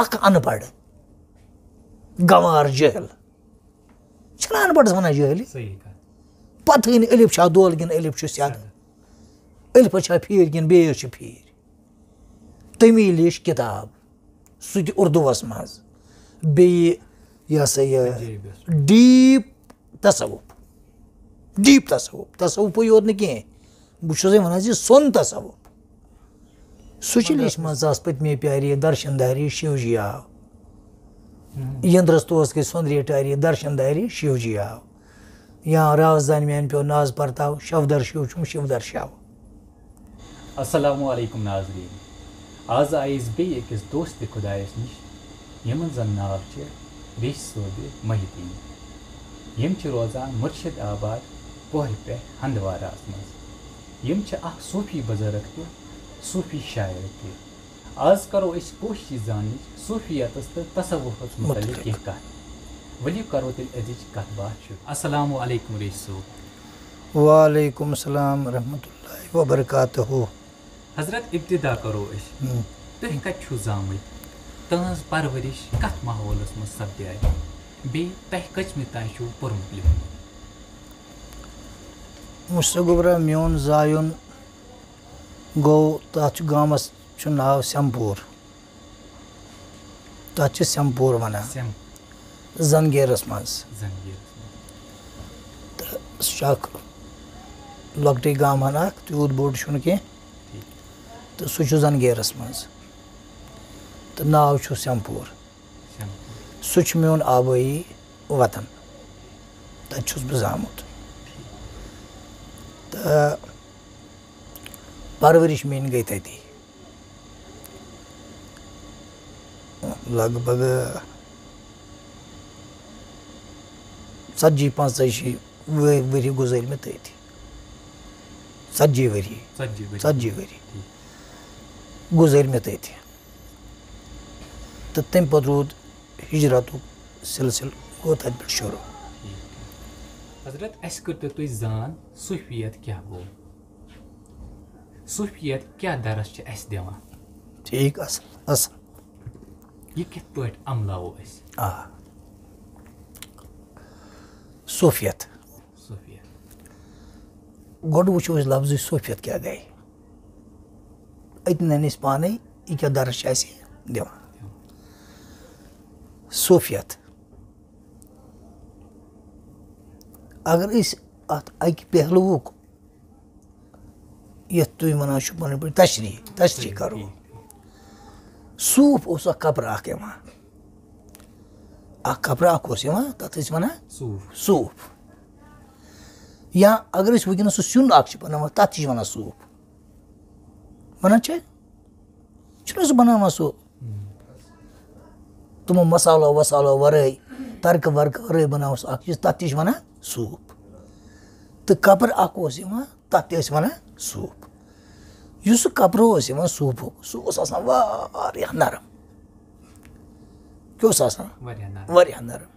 اکھ ان پڑھ گوار جہل چھنا ان پڑھس ونان جہلی پتہ ہی الف چھا دول کن الف چھ سیاد الف چھا پھیر کن بیس چھ پھیر تمیلش کتاب سہ تہ اردوس مز بیٚیہِ یہ ہسا یہ ڈیپ تصوفٕے یوت نہٕ کینٛہہ بہٕ چھُسے ونان زِ سون تصوف سُہ چھُ لیچھمٕژ آس پٔتمے پیارے درشن داری شیو جی آو یندرس توس گٔے سۄندرے ٹاری درشن داری شیو جی آو یا رازدانہِ میانہِ پیو ناز پرتاو شودر شیو چھُم شِودر شاو. السلام علیکم ناظریٖن. آز آیہِ أسۍ بیٚیہِ أکِس دوستہِ خۄدایس نِش یِمن زن ناو چھِ ریش صوبہِ محدیٖن. یِم چھِ روزان مُرشد آباد پورِ پٮ۪ٹھ ہندواراہس منٛز. یِم چھِ اکھ صوٗفی بُزرٕگ تہِ صوٗفی شاعر تہِ. آز کرو أسۍ کوٗشش زاننٕچ صوٗفیتس تہٕ تصوُفس متعلق کینٛہہ کتھ. ؤلِو کرو تیٚلہِ أزِچ کتھ باتھ شروع. السلام علیکم ریش صوب. وعلیکم السلام ورحمۃ اللہ وبرکاتہ. حضرت ابتدا کرو أسۍ تُہۍ کتہِ چھِو زامٕتۍ تہنٛز پرورش کتھ ماحولس منٛز سپدیے بیٚیہِ تۄہہِ کٔژمہِ تانۍ چھُو پوٚرمُت لیوٗکھمُت؟ مُشتاق میون زایُن گوٚو تتھ چھُ گامس چھُ ناو سیمپوٗر تتھ چھِ سیمپوٗر ونان زنگیرس منٛز تہٕ سُہ چھُ اکھ لۄکٹٕے گامن اکھ تیوٗت بوٚڑ چھُنہٕ کینٛہہ تہٕ سُہ چھُ زنگیرس منٛز تہٕ ناو چھُ سیمپوٗر. سُہ چھُ میون آبٲیی وطن تتہِ چھُس بہٕ زامُت تہٕ پرورش میٲنۍ گٔے تتی لگ بگ 40-45 ؤری گُزٲرۍ مےٚ تٔتھۍ 40 ؤری گُزٲرۍ مےٚ تٔتھۍ تہٕ تمہِ پتہٕ روٗد ہجرتُک سلسلہٕ گوٚو تتہِ پٮ۪ٹھ شروٗع. حضرت اسہِ کٔرتو تُہۍ زان صوٗفیت کیٛاہ گوٚو؟ صوٗفیت کیٛاہ درس چھِ اسہِ دِوان؟ ٹھیٖک اصل یہِ کِتھ پٲٹھۍ عملاوو أسۍ؟ صوفیت گۄڈٕ وٕچھو أسۍ لفظٕچ صوفیت کیٛاہ گٔے أتۍ نن أسۍ پانے یہِ کیٛاہ درس چھِ اسہِ دِوان. صوفیت اگر أسۍ اتھ اکہِ پہلوُک یتھ تُہۍ ونان چھِو پنٕنۍ پٲٹھۍ تشریح کرو. صوٗف اوس اکھ کپرٕ اکھ یِوان اوس یِوان تتھ ٲسۍ ونان صوٗف یا اگر أسۍ وٕنکیٚنس سُہ سیُن اکھ چھِ بناوان تتھ تہِ چھِ ونان صوٗف ونان چھُنہ سُہ بناوان سُہ تِمو مسالو وسالو ورٲے ترکہٕ ورکہٕ ورٲے بناوان سُہ اکھ چیٖز تتھ تہِ چھِ ونان صوٗف. تہٕ کپر اکھ اوس یِوان تتھ تہِ ٲسۍ ونان صوٗف. یُس سُہ کپرٕ اوس یِوان صوٗفُک سُہ اوس آسان واریاہ نرم. کیٛاہ اوس آسان واریاہ نرم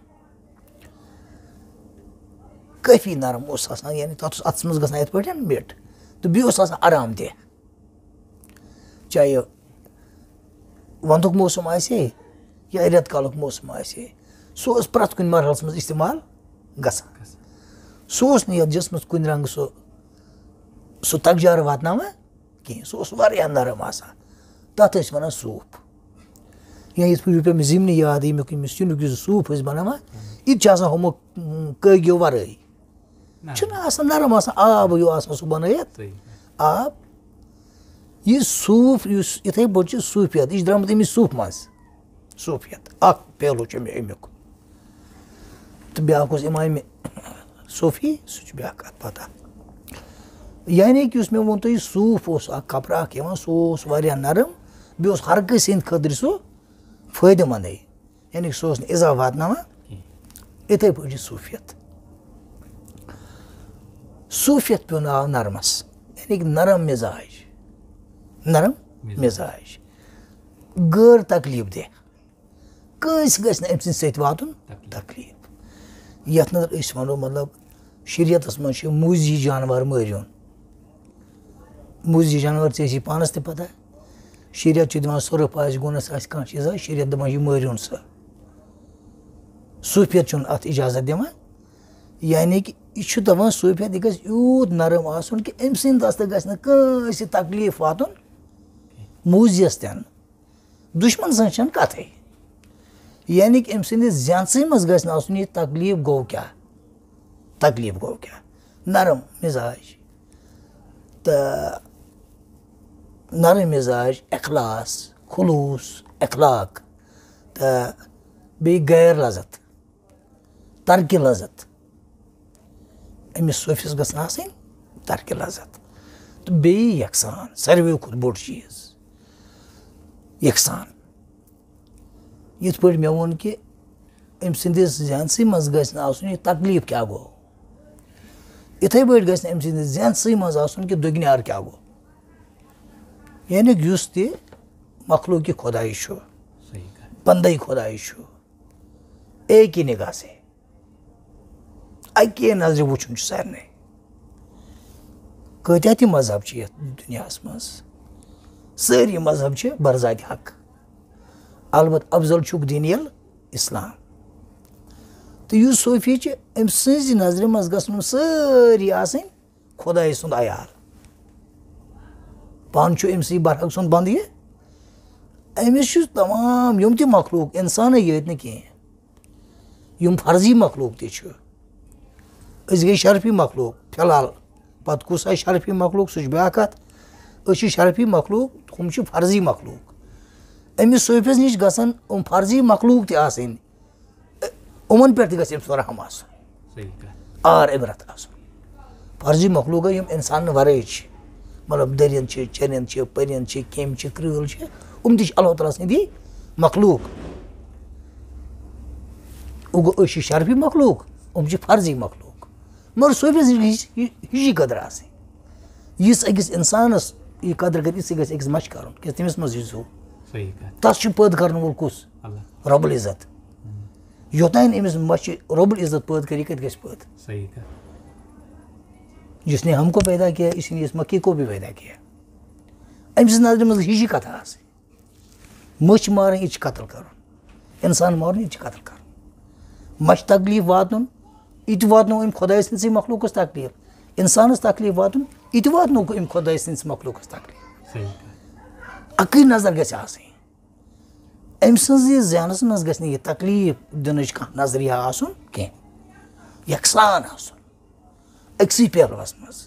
کٲفی نرم اوس آسان یعنی تتھ اوس اتھس منٛز گژھان یِتھ پٲٹھۍ مِٹ تہٕ بیٚیہِ اوس آسان آرام دہ چاہے ونٛدُک موسم آسہِ یا رٮ۪تہٕ کالُک موسم آسہِ سُہ اوس پرٛٮ۪تھ کُنہِ مرحلس منٛز استعمال گژھان. سُہ اوس نہٕ یتھ جسمس کُنہِ رنگہٕ سُہ تکجارٕ واتناوان کینٛہہ سُہ اوس واریاہ نرم آسان تتھ ٲسۍ ونان صوٗف. یا یِتھ پٲٹھۍ پیٚو مےٚ زِمنہِ یاد ییٚمیُک ییٚمِس سِنیُک یُس صوٗف ٲسۍ بناوان یہِ تہِ چھُ آسان ہُمو کٲگیو ورٲے چھُنہ آسان نرم آسان آب ہیوٗ آسان سُہ بنٲیِتھ آب. یہِ صوٗف یُس یِتھٕے پٲٹھۍ چھِ صوٗفیت یہِ چھِ درٛامٕژ أمِس صوٗفہٕ منٛز. صوٗفیت اکھ پہلوٗ چھُ مےٚ امیُک تہٕ بیٛاکھ اوس اِمامہِ صوفی سُہ چھُ بیٛاکھ کتھ پتہ. یعنی کہِ یُس مےٚ ووٚن تۄہہِ صوٗف اوس اکھ کپرٕ اکھ یِوان سُہ اوس واریاہ نرم بیٚیہِ اوس ہر کٲنٛسہِ ہٕنٛدِ خٲطرٕ سُہ فٲیدٕ منٛدٕے یعنی سُہ اوس نہٕ اِزا واتناوان. یِتھٕے پٲٹھۍ چھِ صوفیت. صوفیت پیوٚو ناو نرمس یعنی کہِ نرم مزاج غٲر تکلیف دہ کٲنٛسہِ گژھِ نہٕ أمۍ سٕنٛدِ سۭتۍ واتُن تکلیف. یتھ منٛز أسۍ ونو مطلب شریعتس منٛز چھُ موٗزی جانور مٲرِوُن. موٗزی جانور ژےٚ ٲسی پانس تہِ پتہ شریعت دِوان سۄرُف آسہِ گۄنَس آسہِ کانٛہہ چیٖز آسہِ شریعت دَپان یہِ مٲرۍہوٗن سا صوٗفیت چھُنہٕ اَتھ اِجازت دِوان یعنی کہِ یہِ چھُ دَپان صوٗفیت یہِ گژھِ یوٗت نرم آسُن کہِ أمۍ سٕنٛدِ دستہٕ گژھِ نہٕ کٲنٛسہِ تکلیٖف واتُن موٗزِیَس تہِ نہٕ دُشمن سٕنٛز چھَنہٕ کَتھٕے یعنی کہِ أمۍ سٕنٛدِس زینسٕے منٛز گژھِ نہٕ آسُن یہِ تکلیٖف گوٚو کیٛاہ نرم مِزاج تہٕ نرم مِزاج اخلاص خلوٗص اخلاق تہٕ بیٚیہِ غیر لذت ترکہِ لذت أمِس صوٗفِس گژھن آسٕنۍ ترکہِ لذت تہٕ بیٚیہِ یکسان ساروِیو کھۄتہٕ بوٚڑ چیٖز یکسان یِتھ پٲٹھۍ مےٚ ووٚن کہِ أمۍ سٕنٛدِس ذہنسٕے منٛز گژھِ نہٕ آسُن یہِ تکلیٖف کیٛاہ گوٚو یِتھَے پٲٹھۍ گژھِ نہٕ أمۍ سٕنٛدِس ذہنسٕے منٛز آسُن کہِ دُگنیار کیٛاہ گوٚو یعنی یُس تہِ مخلوٗقہِ خۄدایہِ چھُ بنٛدَے خۄدایہِ چھُ ایک ہی نِگاہ سے اَکے نظرِ وٕچھُن چھُ سارنٕے کۭتیاہ تہِ مذہب چھِ یَتھ دُنیاہَس منٛز سٲری مذہب چھِ برزاتِ حق البتہ افضل چھُکھ دیٖنِ اِسلام تہٕ یُس صوٗفی چھِ أمۍ سٕنٛزِ نظرِ منٛز گژھن سٲری آسٕنۍ خۄداے سُنٛد عیال پانہٕ چھُ أمۍ سٕے برحق سُنٛد بنٛدٕ یہِ أمِس چھُ تمام یِم تہِ مخلوٗق اِنسانٕے یٲتۍ نہٕ کینٛہہ یِم فرضی مخلوٗق تہِ چھُ أسۍ گٔے شرفی مخلوٗق فِلحال پتہٕ کُس آسہِ شرفی مخلوٗق سُہ چھُ بیٛاکھ کتھ أسۍ چھِ شرفی مخلوٗق ہُم چھِ فرضی مخلوٗق أمِس صوٗفِس نِش گژھن یِم فرضی مخلوٗق تہِ آسٕنۍ یِمن پٮ۪ٹھ تہِ گژھِ أمۍ سُنٛد رحم آسُن آر عبرت آسُن فرضی مخلوٗق گٔے یِم اِنسانہٕ ورٲے چھِ مطلب دٔرِنٛد چھِ چٔرِنٛد چھِ پٔرِنٛد چھِ کیٚمۍ چھِ کرۭل چھِ یِم تہِ چھِ اللہ تعالیٰ سٕنٛدی مخلوٗق وۄنۍ گوٚو أسۍ چھِ شرفی مخلوٗق یِم چھِ فرضی مخلوٗق مگر صوٗفِس نِش گژھِ ہِشی قدر آسٕنۍ یِژھ أکِس اِنسانس یہِ قدر کرِ یِژھٕے گژھِ أکِس مچھِ کرُن کیٛازِ تٔمِس منٛز یہِ زُو تتھ چھُ پٲدٕ کرن وول کُس رۄب العزت یوٚتانۍ أمِس مچھِ رۄب العزت پٲدٕ کرِ یہِ کتہِ گژھِ پٲدٕ جس نے ہم کو پیدا کیا اسی نے اس مکھی کو بھی پیدا کیا أمۍ سٕنٛزِ نظرِ منٛز ہِشی کتھا آسٕنۍ مٔچھ مارٕنۍ یہِ چھِ قتل کرُن انسان مارُن یہِ چھِ قتل کرُن مچھِ تکلیٖف واتنُن یہِ تہِ واتنو أمۍ خۄداے سٕنٛدسٕے مخلوٗقس تکلیٖف انسانس تکلیٖف واتُن یہِ تہِ واتنوکھ أمۍ خۄداے سٕنٛدِس مخلوٗقس تکلیٖف اکٕے نظر گژھِ آسٕنۍ أمۍ سٕنٛزِ ذہنس منٛز گژھِ نہٕ یہِ تکلیٖف دِنٕچ کانٛہہ نظریہ آسُن کینٛہہ یکسان آسُن أکسٕے پہلوس منٛز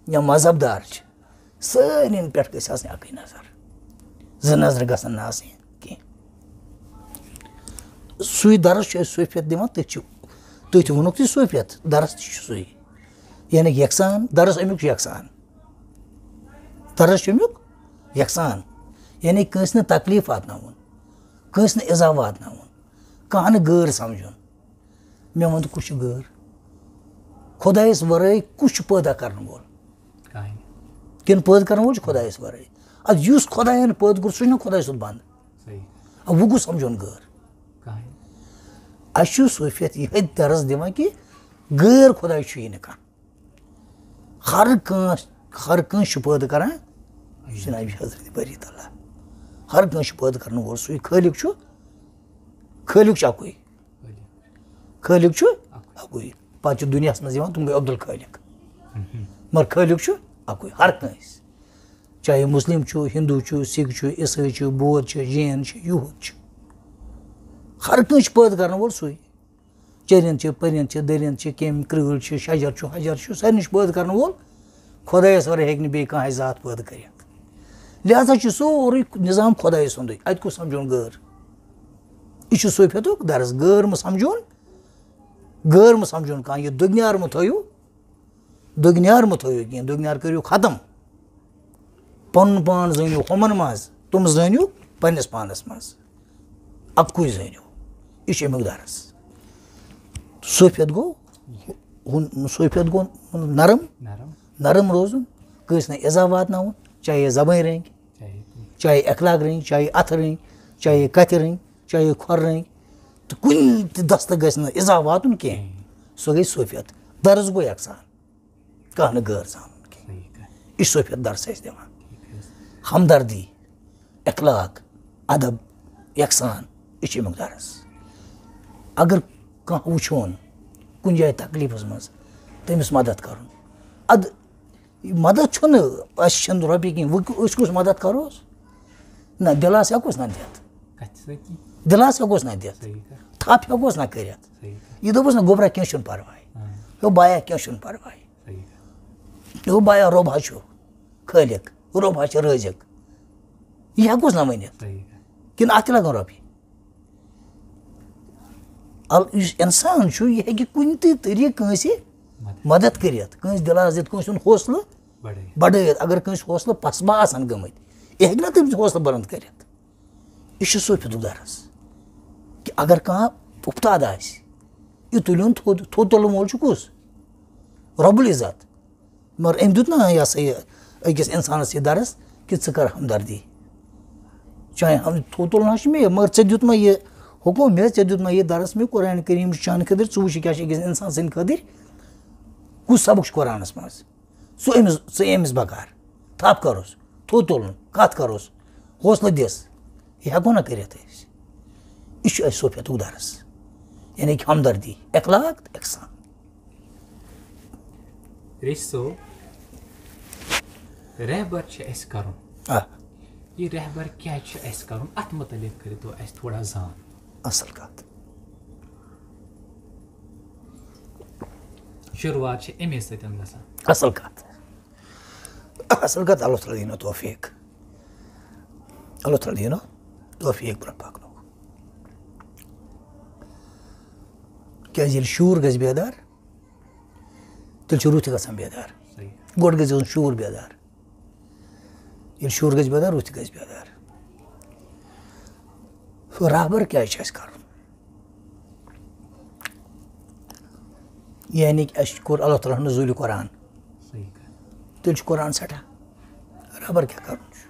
یا مذہب دار چھِ سارنٕے پٮ۪ٹھ گژھِ آسٕنۍ اکٕے نظر زٕ نظرٕ گژھن نہٕ آسٕنۍ کینٛہہ سُے درس چھُ أسۍ صوٗفیت دِوان تٔتھۍ چھُ تُہۍ تہِ ووٚنُکھ تہِ صوٗفیت درس تہِ چھُ سُے یعنی کہِ یکسان درس امیُک چھُ یکسان درس چھُ امیُک یکسان یعنی کٲنٛسہِ نہٕ تکلیٖف واتناوُن کٲنٛسہِ نہٕ اِزا واتناوُن کانٛہہ نہٕ غٲر سمجھُن مےٚ ووٚن تہٕ کُس چھُ غٲر خۄدایس ورٲے کُس چھُ پٲدٕ کرن وول کِنہٕ پٲدٕ کرن وول چھُ خۄدایس ورٲے ادٕ یُس خۄداین پٲدٕ کوٚر سُہ چھُنہ خۄداے سُنٛد بنٛد وۄنۍ گوٚژھ سمجھُن غٲر اَسہِ چھُ صوٗفیت یِہے درس دِوان کہِ غٲر خۄداے چھُیی نہٕ کانٛہہ ہر کٲنٛسہِ چھُ پٲدٕ کران جناب حضرت باری تعالیٰ ہر کٲنٛسہِ چھُ پٲدٕ کرن وول سُے خٲلق چھُ اکُے خٲلق چھُ اکُے پتہٕ چھُ دُنیاہس منٛز یِوان تِم گٔے عبدل خٲلق مگر خٲلق چھُ اکُے ہر کٲنٛسہِ چاہے مُسلِم چھُ ہندوٗ چھُ سِکھ چھُ عیٖسٲے چھُ بود چھُ جین چھُ یہوٗد چھُ ہر کٲنٛسہِ چھُ پٲدٕ کرن وول سُے چٔرِنٛد چھِ پٔرِنٛد چھِ دٔرِنٛد چھِ کیٚمۍ کرۭل چھِ شجر چھُ حجر چھُ سارنٕے چھُ پٲدٕ کرن وول خۄدایس ورٲے ہیٚکہِ نہٕ بیٚیہِ کانٛہہ ذات پٲدٕ کٔرِتھ لہٰذا چھُ سورُے نظام خۄدایہِ سُنٛدُے اتہِ کُس سمجھون غٲر یہِ چھُ صوٗفیتُک درس غٲر مہٕ سمجھون کانٛہہ یہِ دُگنیار مہٕ تھٲیِو کینٛہہ دُگنیار کٔرِو ختم پنُن پان زٲنِو ہُمن منٛز تِم زٲنِو پننِس پانس منٛز اکُے زٲنِو یہِ چھُ امیُک درس صوٗفیت گوٚو نرم روزُن کٲنٛسہِ نہٕ اِزا واتناوُن چاہے زبٲنۍ رٔنٛگۍ چاہے اخلاق رٔنٛگۍ چاہے اَتھٕ رٔنٛگۍ چاہے کتھِ رٔنٛگۍ چاہے کھۄر رٔنٛگۍ تہٕ کُنہِ تہِ دستہٕ گژھِ نہٕ اِزا واتُن کینٛہہ سۄ گٔے صوٗفیت درس گوٚو یکسان کانٛہہ نہٕ غٲر زانُن کینٛہہ یہِ چھُ صوٗفیت درس اَسہِ دِوان ہمدردی اخلاق ادب یکسان یہ چھ مقدارس اگر کانٛہہ وٕچھون کُنہِ جایہِ تکلیٖفس منٛز تٔمِس مدد کرُن اد مدد چھُنہٕ اَسہِ چھنہٕ رۄپیہِ کِہیٖنۍ وۄنۍ أسۍ کُس مدد کروس نہ دِلاس ہٮ۪کوس نہ دِتھ دِلاس ہٮ۪کوس نہ دِتھ تھپھ ہٮ۪کوس نہ کٔرِتھ یہِ دوٚپُس نہ گوٚبرا کینٛہہ چھُنہٕ پرواے ہیو بایا کینٛہہ چھُنہٕ پرواے ہیو بایا روب ہا چھُ خٲلق روب ہا چھُ رٲزق یہِ ہٮ۪کوس نہ ؤنِتھ کِنہٕ اَتھ تہِ لگن رۄپیہِ یُس اِنسان چھُ یہِ ہیٚکہِ کُنہِ تہِ طریٖقہٕ کٲنٛسہِ مدد کٔرِتھ کٲنٛسہِ دِلاس دِتھ کٲنٛسہِ ہُنٛد حوصلہٕ بڑٲیِتھ اگر کٲنٛسہِ حوصلہٕ پسمہ آسن گٔمٕتۍ یہِ ہیٚکہِ نہ تٔمِس حوصلہٕ بلند کٔرِتھ یہِ چھُ صوفیتُک درس کہِ اگر کانٛہہ اُفتاد آسہِ یہِ تُلِوُن تھوٚد تھوٚد تُلن وول چھُ کُس رۄب العزت مگر أمۍ دیُت نہ یہِ ہسا یہِ أکِس اِنسانس یہِ درس کہِ ژٕ کر ہمدردی چاہے تھوٚد تُلُن حظ چھُ مےٚ مگر ژےٚ دیُت مےٚ یہِ حُکم مےٚ ژےٚ دیُت مےٚ یہِ درس مےٚ قرآنِ کریٖم چھُ چانہِ خٲطرٕ ژٕ وٕچھ کیٛاہ چھِ أکِس اِنسان سٕنٛدِ خٲطرٕ کُس سبق چھُ قرآنس منٛز ژٕ أمِس بکار تھپھ کروس تھوٚد تُلُن کتھ کروس حوصلہٕ دِس یہِ ہٮ۪کو نہ کٔرِتھ أسۍ یہِ چھُ اَسہِ صوفیتُک درس یعنی کہِ ہمدردی اخلاق تہٕ احسان ریٖشۍ صٲب رہبر چھِ اَسہِ کرُن یہِ رہبر کیٛازِ چھُ اَسہِ کرُن اتھ متعلق کٔرِو تُہۍ اَسہِ تھوڑا زان اصل کتھ شروعات چھِ اَمے سۭتۍ گژھان اصل کتھ اللہ تعالیٰ دِیِنو توفیٖق اللہ تعالیٰ دِیِنو توفیٖق برونٛہہ پکنُک کیٛازِ ییٚلہِ شوٗر گژھِ بیدار تیٚلہِ چھُ روح تہِ گژھان بیدار گۄڈٕ گژھِ آسُن شوٗر بیدار ییٚلہِ شوٗر گژھِ بیدار روح تہِ گژھِ بیدار رہبر کیٛازِ چھُ اَسہِ کرُن یعنی کہِ اَسہِ کوٚر اللہ تعالیٰ ہن نزوٗلہِ قرآن تیٚلہِ چھُ قرآن سٮ۪ٹھاہ رہبر کیٛاہ کرُن چھُ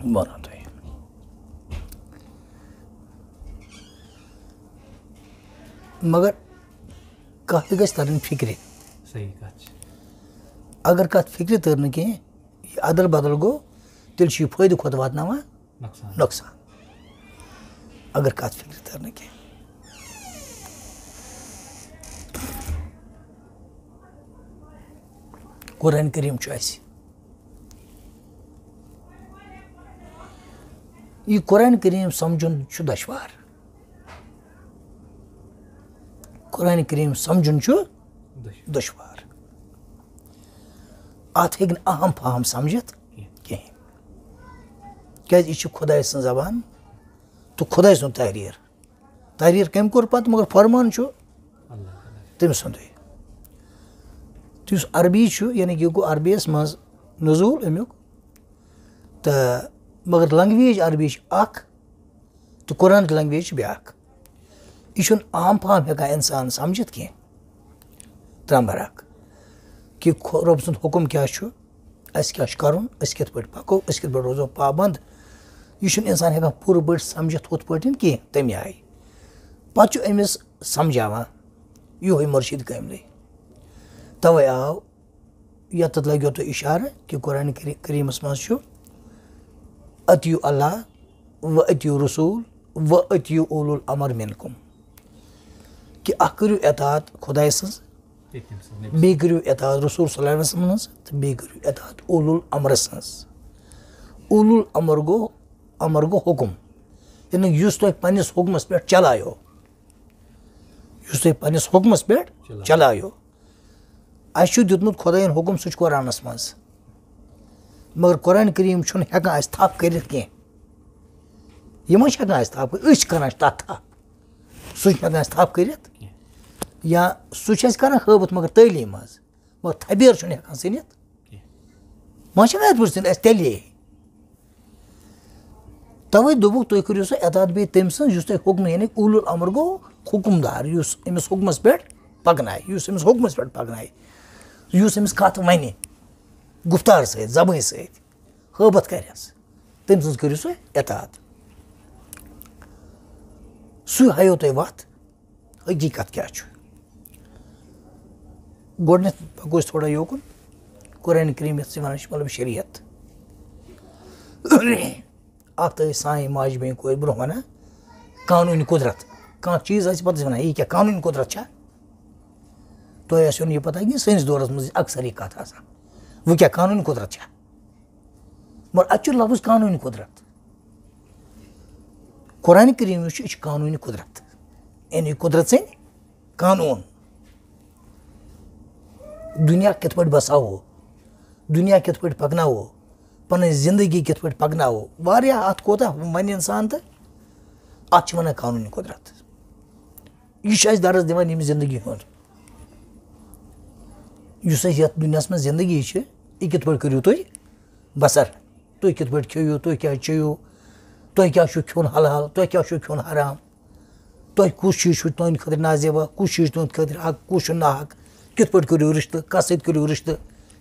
وَنو تۄہہِ مگر کتھ تہِ گژھِ ترٕنۍ فِکرِ اگر کتھ فِکرِ تٔر نہٕ کینٛہہ یہِ ادل بدل گوٚو تیٚلہِ چھُ یہِ فٲیدٕ کھۄتہٕ واتناوان نۄقصان اگر کتھ فِکرِ تر نہٕ کینٛہہ قرآنِ کریٖم چھُ اَسہِ یہِ قرآنِ کریٖم سمجُن چھُ دۄشوار قرآنِ کریٖم سمجُن چھُ دۄشوار اتھ ہیٚکہِ نہٕ اہم فہم سمجھِتھ کِہیٖنۍ کیٛازِ یہِ چھِ خۄداے سٕنٛز زبان تہٕ خۄداے سُنٛد تحریٖر کٔمۍ کوٚر پتہٕ مگر فرمان چھُ تٔمۍ سُنٛدُے تہٕ یُس عربی چھُ یعنی کہِ یہِ گوٚو عربی یس منٛز نزوٗل امیُک تہٕ مگر لنٛگویج عربی چھِ اکھ تہٕ قرآنٕچ لنٛگویج چھِ بیٛاکھ یہِ چھُنہٕ عام فہم ہٮ۪کان اِنسان سمجھِتھ کینٛہہ ترٛامبر اکھ کہِ رۄب سُنٛد حُکم کیٛاہ چھُ اَسہِ کیٛاہ چھُ کرُن أسۍ کِتھ پٲٹھۍ پکو أسۍ کِتھ پٲٹھۍ روزو پابنٛد یہِ چھُنہٕ اِنسان ہٮ۪کان پوٗرٕ پٲٹھۍ سمجھِتھ ہُتھ پٲٹھۍ کینٛہہ تمہِ آیہِ پتہٕ چھُ أمِس سمجھاوان یِہوے مُرشِد کٲملٕے توے آو یتتھ لگیو تۄہہِ اِشارٕ کہِ قرآنِ کریٖمس منٛز چھُ اطیعوا اللہ و اطیعوا رسوٗل و اطیعوا اولو الامر منکم کہِ اکھ کٔرِو اطاعت خۄداے سٕنٛز بیٚیہِ کٔرِو اطاعت رسوٗل صلی اللہ علیہ وسلم سٕنٛز تہٕ بیٚیہِ کٔرِو اطاعت اولو الامرٕ سٕنٛز اولو الامر گوٚو حُکُم یعنی یُس تۄہہِ پننِس حُکمس پٮ۪ٹھ چلایو اَسہِ چھُ دیُتمُت خۄدایَن حُکم سُہ چھُ قرآنس منٛز مگر قرآنِ کریٖم چھُنہٕ ہٮ۪کان اَسہِ تھپھ کٔرِتھ کینٛہہ یہِ ما چھِ ہٮ۪کان اَسہِ تھپھ کٔرِتھ أسۍ چھِ کران تتھ تھپھ سُہ چھُنہٕ ہٮ۪کان اَسہِ تھپھ کٔرِتھ یا سُہ چھُ اَسہِ کران ہٲبتھ مگر تعلیٖم منٛز مگر تھبیر چھُنہٕ ہٮ۪کان ژھٕنِتھ ما چھِ ہٮ۪کان یِتھ پٲٹھۍ ژھٕنِتھ اَسہِ تیٚلے توے دوٚپُکھ تُہۍ کٔرِو سا اطاعت بیٚیہِ تٔمۍ سٕنٛز یُس تۄہہِ حُکم یعنی اولو الامر گوٚو حُکُم دار یُس أمِس حُکمس پٮ۪ٹھ پکنایہِ یُس أمِس کتھ ونہِ گُفتار سۭتۍ زبٲنۍ سۭتۍ ہٲبتھ کرٮ۪س تٔمۍ سٕنٛز کٔرِو سا اطاعت سُے ہایو تۄہہِ وتھ حقیٖقت کیٛاہ چھُ گۄڈٕنٮ۪تھ پَکو أسۍ تھوڑا یوکُن قرآن کریم یَتھ وَنان چھِ مطلب شریعت اَکھ تہٕ ٲسۍ سانہِ ماجہِ بیٚنہِ کورِ برونٛہہ وَنان قانوٗنی قُدرت کانٛہہ چیٖز آسہِ پَتہٕ ٲسۍ وَنان یہِ کیٛاہ قانوٗنی قُدرت چھا تۄہہِ آسیو نہٕ یہِ پَتہ کینٛہہ سٲنِس دورَس منٛز اَکثر یہِ کَتھ آسان وۄنۍ کیٛاہ قانوٗنی قُدرت چھا مگر اَتہِ چھُ لفظ قانوٗنی قُدرت قرآنہِ کریم یُس چھُ یہِ چھُ قانوٗنی قُدرت یعنی قُدرت سٕنٛدۍ قانوٗن دُنیا کِتھ پٲٹھۍ بَساوو دُنیا کِتھ پٲٹھۍ پَکناوو پَنٕنۍ زندگی کِتھ پٲٹھۍ پَکناوو واریاہ اَتھ کوتاہ وَنہِ اِنسان تہٕ اَتھ چھِ وَنان قانوٗنی قُدرت یہِ چھُ اَسہِ درس دِوان ییٚمہِ زندگی ہُنٛد یُس اَسہِ یَتھ دُنیاہَس منٛز زندگی چھِ یہِ کِتھ پٲٹھۍ کٔرِو تُہۍ بَسر تُہۍ کِتھ پٲٹھۍ کھیٚیِو تُہۍ کیٛاہ چیٚیِو تۄہہِ کیٛاہ چھُ کھیوٚن حلال تۄہہِ کیٛاہ چھُ کھیوٚن حرام تۄہہِ کُس چیٖز چھُ تُہنٛدِ خٲطرٕ نازیبا کُس چیٖز چھُ تُہنٛدِ خٲطرٕ حق کُس چھُ نا حق کِتھ پٲٹھۍ کٔرِو رِشتہٕ کَس سۭتۍ کٔرِو رِشتہٕ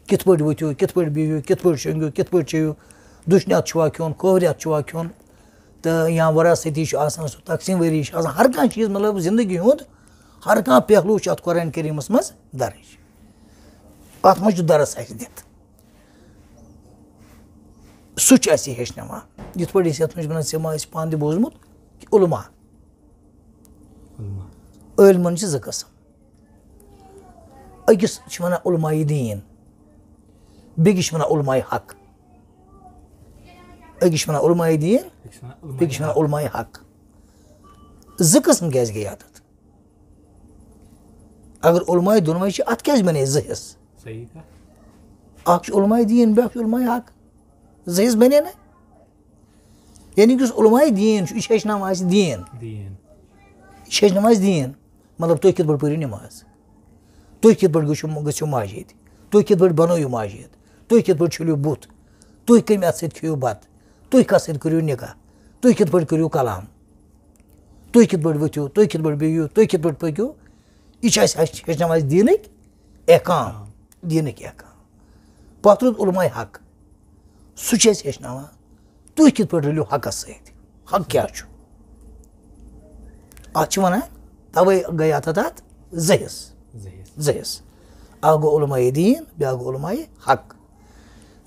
کِتھ پٲٹھۍ ؤتھِو کِتھ پٲٹھۍ بِہِو کِتھ پٲٹھۍ شۄنٛگِو کِتھ پٲٹھۍ چیٚیِو دُشنیٛات چھُوا کھیوٚن کھوورِیات چھُوا کھیوٚن تہٕ یا وَراستی چھُ آسان سُہ تقسیٖم ؤری چھُ آسان ہر کانٛہہ چیٖز مطلب زندگی ہُنٛد ہر کانٛہہ پہلوٗ چھُ اَتھ قرآنہِ کریٖمَس منٛز درٕج اَتھ منٛز چھُ درس اَسہِ دِتھ سُہ چھُ اَسہِ یہِ ہیٚچھناوان یِتھ پٲٹھۍ أسۍ یَتھ منٛز چھِ وَنان ژےٚ ما آسہِ پانہٕ تہِ بوٗزمُت کہِ عُلما عٲلمَن چھِ زٕ قٕسٕم أکِس چھِ وَنان عُلمایہِ دیٖن بیٚکِس چھِ وَنان عُلمایہِ حق أکِس چھِ وَنان عُلمایہِ دیٖن بیٚکِس چھِ وَنان عُلمایہِ حق زٕ قٕسٕم کیٛازِ گٔے اَتھ اگر عُلمایہِ دۄنوَے چھِ اَتھ کیٛازِ بَنے زٕ حِصہٕ اَکھ چھُ عُلمایہِ دیٖن بیٛاکھ چھُ عُلمایہِ حق زٕ حِصہٕ بَنے نا یعنی یُس عُلمایہِ دیٖن چھُ یہِ چھُ ہیٚچھناوان اَسہِ دیٖن یہِ چھُ ہیٚچھناوان اَسہِ دیٖن مطلب تُہۍ کِتھ پٲٹھۍ پٔرِو نٮ۪ماز تُہۍ کِتھ پٲٹھۍ گٔژھِو مسجِد تُہۍ کِتھ پٲٹھۍ بَنٲیِو مسجِد تُہۍ کِتھ پٲٹھۍ چھٔلِو بُتھ تُہۍ کَمہِ اَتھٕ سۭتۍ کھیٚیِو بَتہٕ تُہۍ کَتھ سۭتۍ کٔرِو نِکاح تُہۍ کِتھ پٲٹھۍ کٔرِو کلام تُہۍ کِتھ پٲٹھۍ ؤتھِو تُہۍ کِتھ پٲٹھۍ بِہِو تُہۍ کِتھ پٲٹھۍ پٔکِو یہِ چھِ اَسہِ ہیٚچھناوان اَسہِ دیٖنٕکۍ احکام دیٖنٕکۍ احکام پَتہٕ روٗد عُلمایہِ حق سُہ چھُ اَسہِ ہیٚچھناوان تُہۍ کِتھ پٲٹھۍ رٔلِو حقَس سۭتۍ حق کیٛاہ چھُ اَتھ چھِ وَنان تَوَے گٔے اَتھ زٕ حِصہٕ اَکھ گوٚو عُلمایہِ دیٖن بیٛاکھ گوٚو عُلمایہِ حق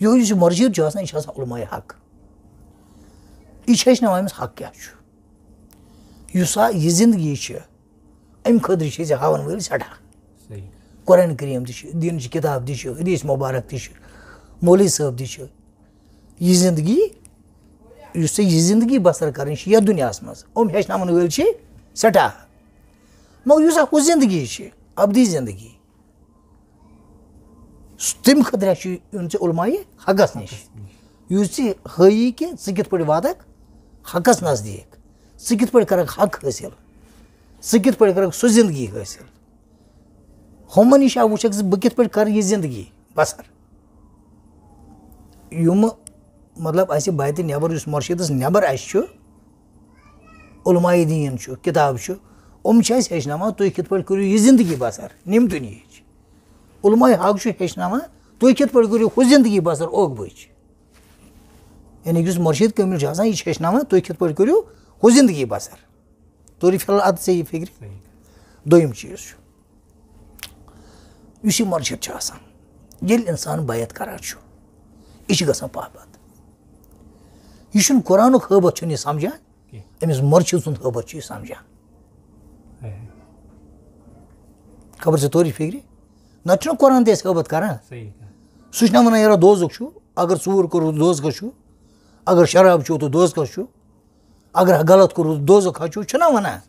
یِہوٚے یُس یہِ مَسجِد چھُ آسان یہِ چھُ آسان عُلمایہِ حق یہِ چھِ ہیٚچھناوان أمِس حق کیٛاہ چھُ یُس یہِ زندگی چھِ اَمہِ خٲطرٕ چھِ أسۍ یہِ ہاوَن وٲلۍ سٮ۪ٹھاہ قرآنہِ کریم تہِ چھِ دیٖنٕچ کِتاب تہِ چھِ حدیٖث مُبارک تہِ چھِ مولوی صٲب تہِ چھِ یہِ زندگی یُس ژےٚ یہِ زندگی بسر کَرٕنۍ چھِ یَتھ دُنیاہَس منٛز یِم ہیٚچھناوَن وٲلۍ چھِ سٮ۪ٹھاہ مگر یُس اَکھ ہُہ زندگی چھِ اَبدی زندگی تَمہِ خٲطرٕ چھُ یُن ژےٚ عُلمایہِ حقَس نِش یُس ژےٚ ہٲیی کہِ ژٕ کِتھ پٲٹھۍ واتکھ حقَس نزدیٖک ژٕ کِتھ پٲٹھۍ کَرکھ حق حٲصِل ژٕ کِتھ پٲٹھۍ کَرکھ سُہ زندگی حٲصِل ہُمَن نِش وٕچھکھ زِ بہٕ کِتھ پٲٹھۍ کَرٕ یہِ زندگی بسر یِمہٕ مطلب اَسہِ بَتہِ نٮ۪بر یُس مُرشِدَس نٮ۪بر اَسہِ چھُ عُلمایہِ دیٖن چھُ کِتاب چھُ یِم چھِ اَسہِ ہیٚچھناوان تُہۍ کِتھ پٲٹھۍ کٔرِو یہِ زندگی بسر ییٚمہِ دُنیہِچ عُلمایہِ حق چھُ ہیٚچھناوان تُہۍ کِتھ پٲٹھۍ کٔرِو ہُہ زندگی بسر اوٚکبٕچ یعنی یُس مُرشِد کٲمِل چھُ آسان یہِ چھُ ہیٚچھناوان تُہۍ کِتھ پٲٹھۍ کٔرِو ہُہ زندگی بسر توٚرُے فِلحال اَدٕ ژےٚ یہِ فِکرِ دوٚیِم چیٖز چھُ یُس یہِ مُرشِد چھُ آسان ییٚلہِ اِنسان بیت کران چھُ یہِ چھُ گژھان پابنٛد یہِ چھُنہٕ قرآنُک حٲبت چھُنہٕ یہِ سمجھان أمِس مُرشِد سُنٛد حٲبت چھُ یہِ سمجھان خبر ژےٚ توٚرُے فِکرِ نتہٕ چھُنہ قرآن تہِ اَسہِ حٲبت کران سُہ چھُنہ وَنان یارا دوزُک چھُ اگر ژوٗر کوٚروٕ دوزکَس چھُ اگر شراب چیوٚو تہٕ دوزکَس چھُ اگر غلط کوٚروٕ دوزُک حظ چھُنہ وَنان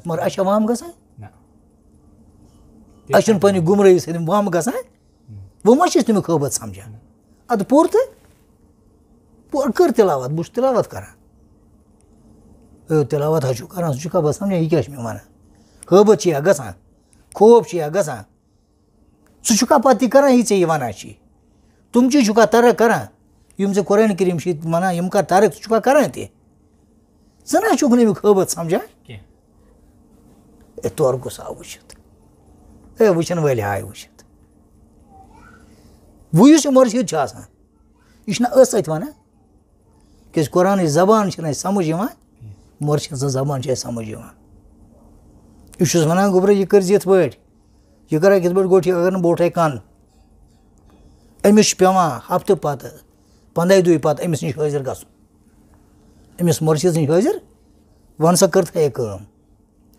مگر اَسہِ چھا وَہَم گژھان اَسہِ چھُنہٕ پنٛنہِ گُمرٲہی سۭتۍ وَہَم گژھان وۄنۍ ما چھِ أسۍ تَمیُک حٲبت سمجھان اَدٕ پوٚر تہٕ کٔر تِلاوت بہٕ چھُس تِلاوت کران تِلاوت حظ چھُ کران سُہ چھُکھا بہٕ سمجھان یہِ کیٛاہ چھُ مےٚ وَنان حٲبت چھِ یا گژھان خوف چھِ یا گژھان ژٕ چھُکھا پَتہٕ تہِ کران یہِ ژےٚ یہِ وَنان چھی تِم چیٖز چھُکھا ترک کران یِم ژےٚ قرآنہِ کریم چھِ وَنان یِم کر ترک ژٕ چھُکھا کران تہِ ژٕ نہ چھُکھ نہٕ اَمیُک حٲبت سمجھان تورٕ گوٚژھ آو وٕچھِتھ وٕچھن وٲلۍ آے وٕچھِتھ وۄنۍ یُس یہِ مُرشِد چھُ آسان یہِ چھُنہ ٲسہٕ سۭتۍ وَنان کیٛازِ قرآنٕچ زبان چھِنہٕ اَسہِ سمجھ یِوان مُرشِد سٕنٛز زبان چھِ اَسہِ سمجھ یِوان یہِ چھُس وَنان گوٚبرا یہِ کٔرۍ زِ یِتھ پٲٹھۍ یہ کرا کت پہ گوٹھی اگر بوٹے کن امس پیوان ہفتہ پتہ 15 دۄہ پتہ امس نش حٲضِر گژھُن امس مرشد نش حٲضِر ون سا کٔرتھا یہ کٲم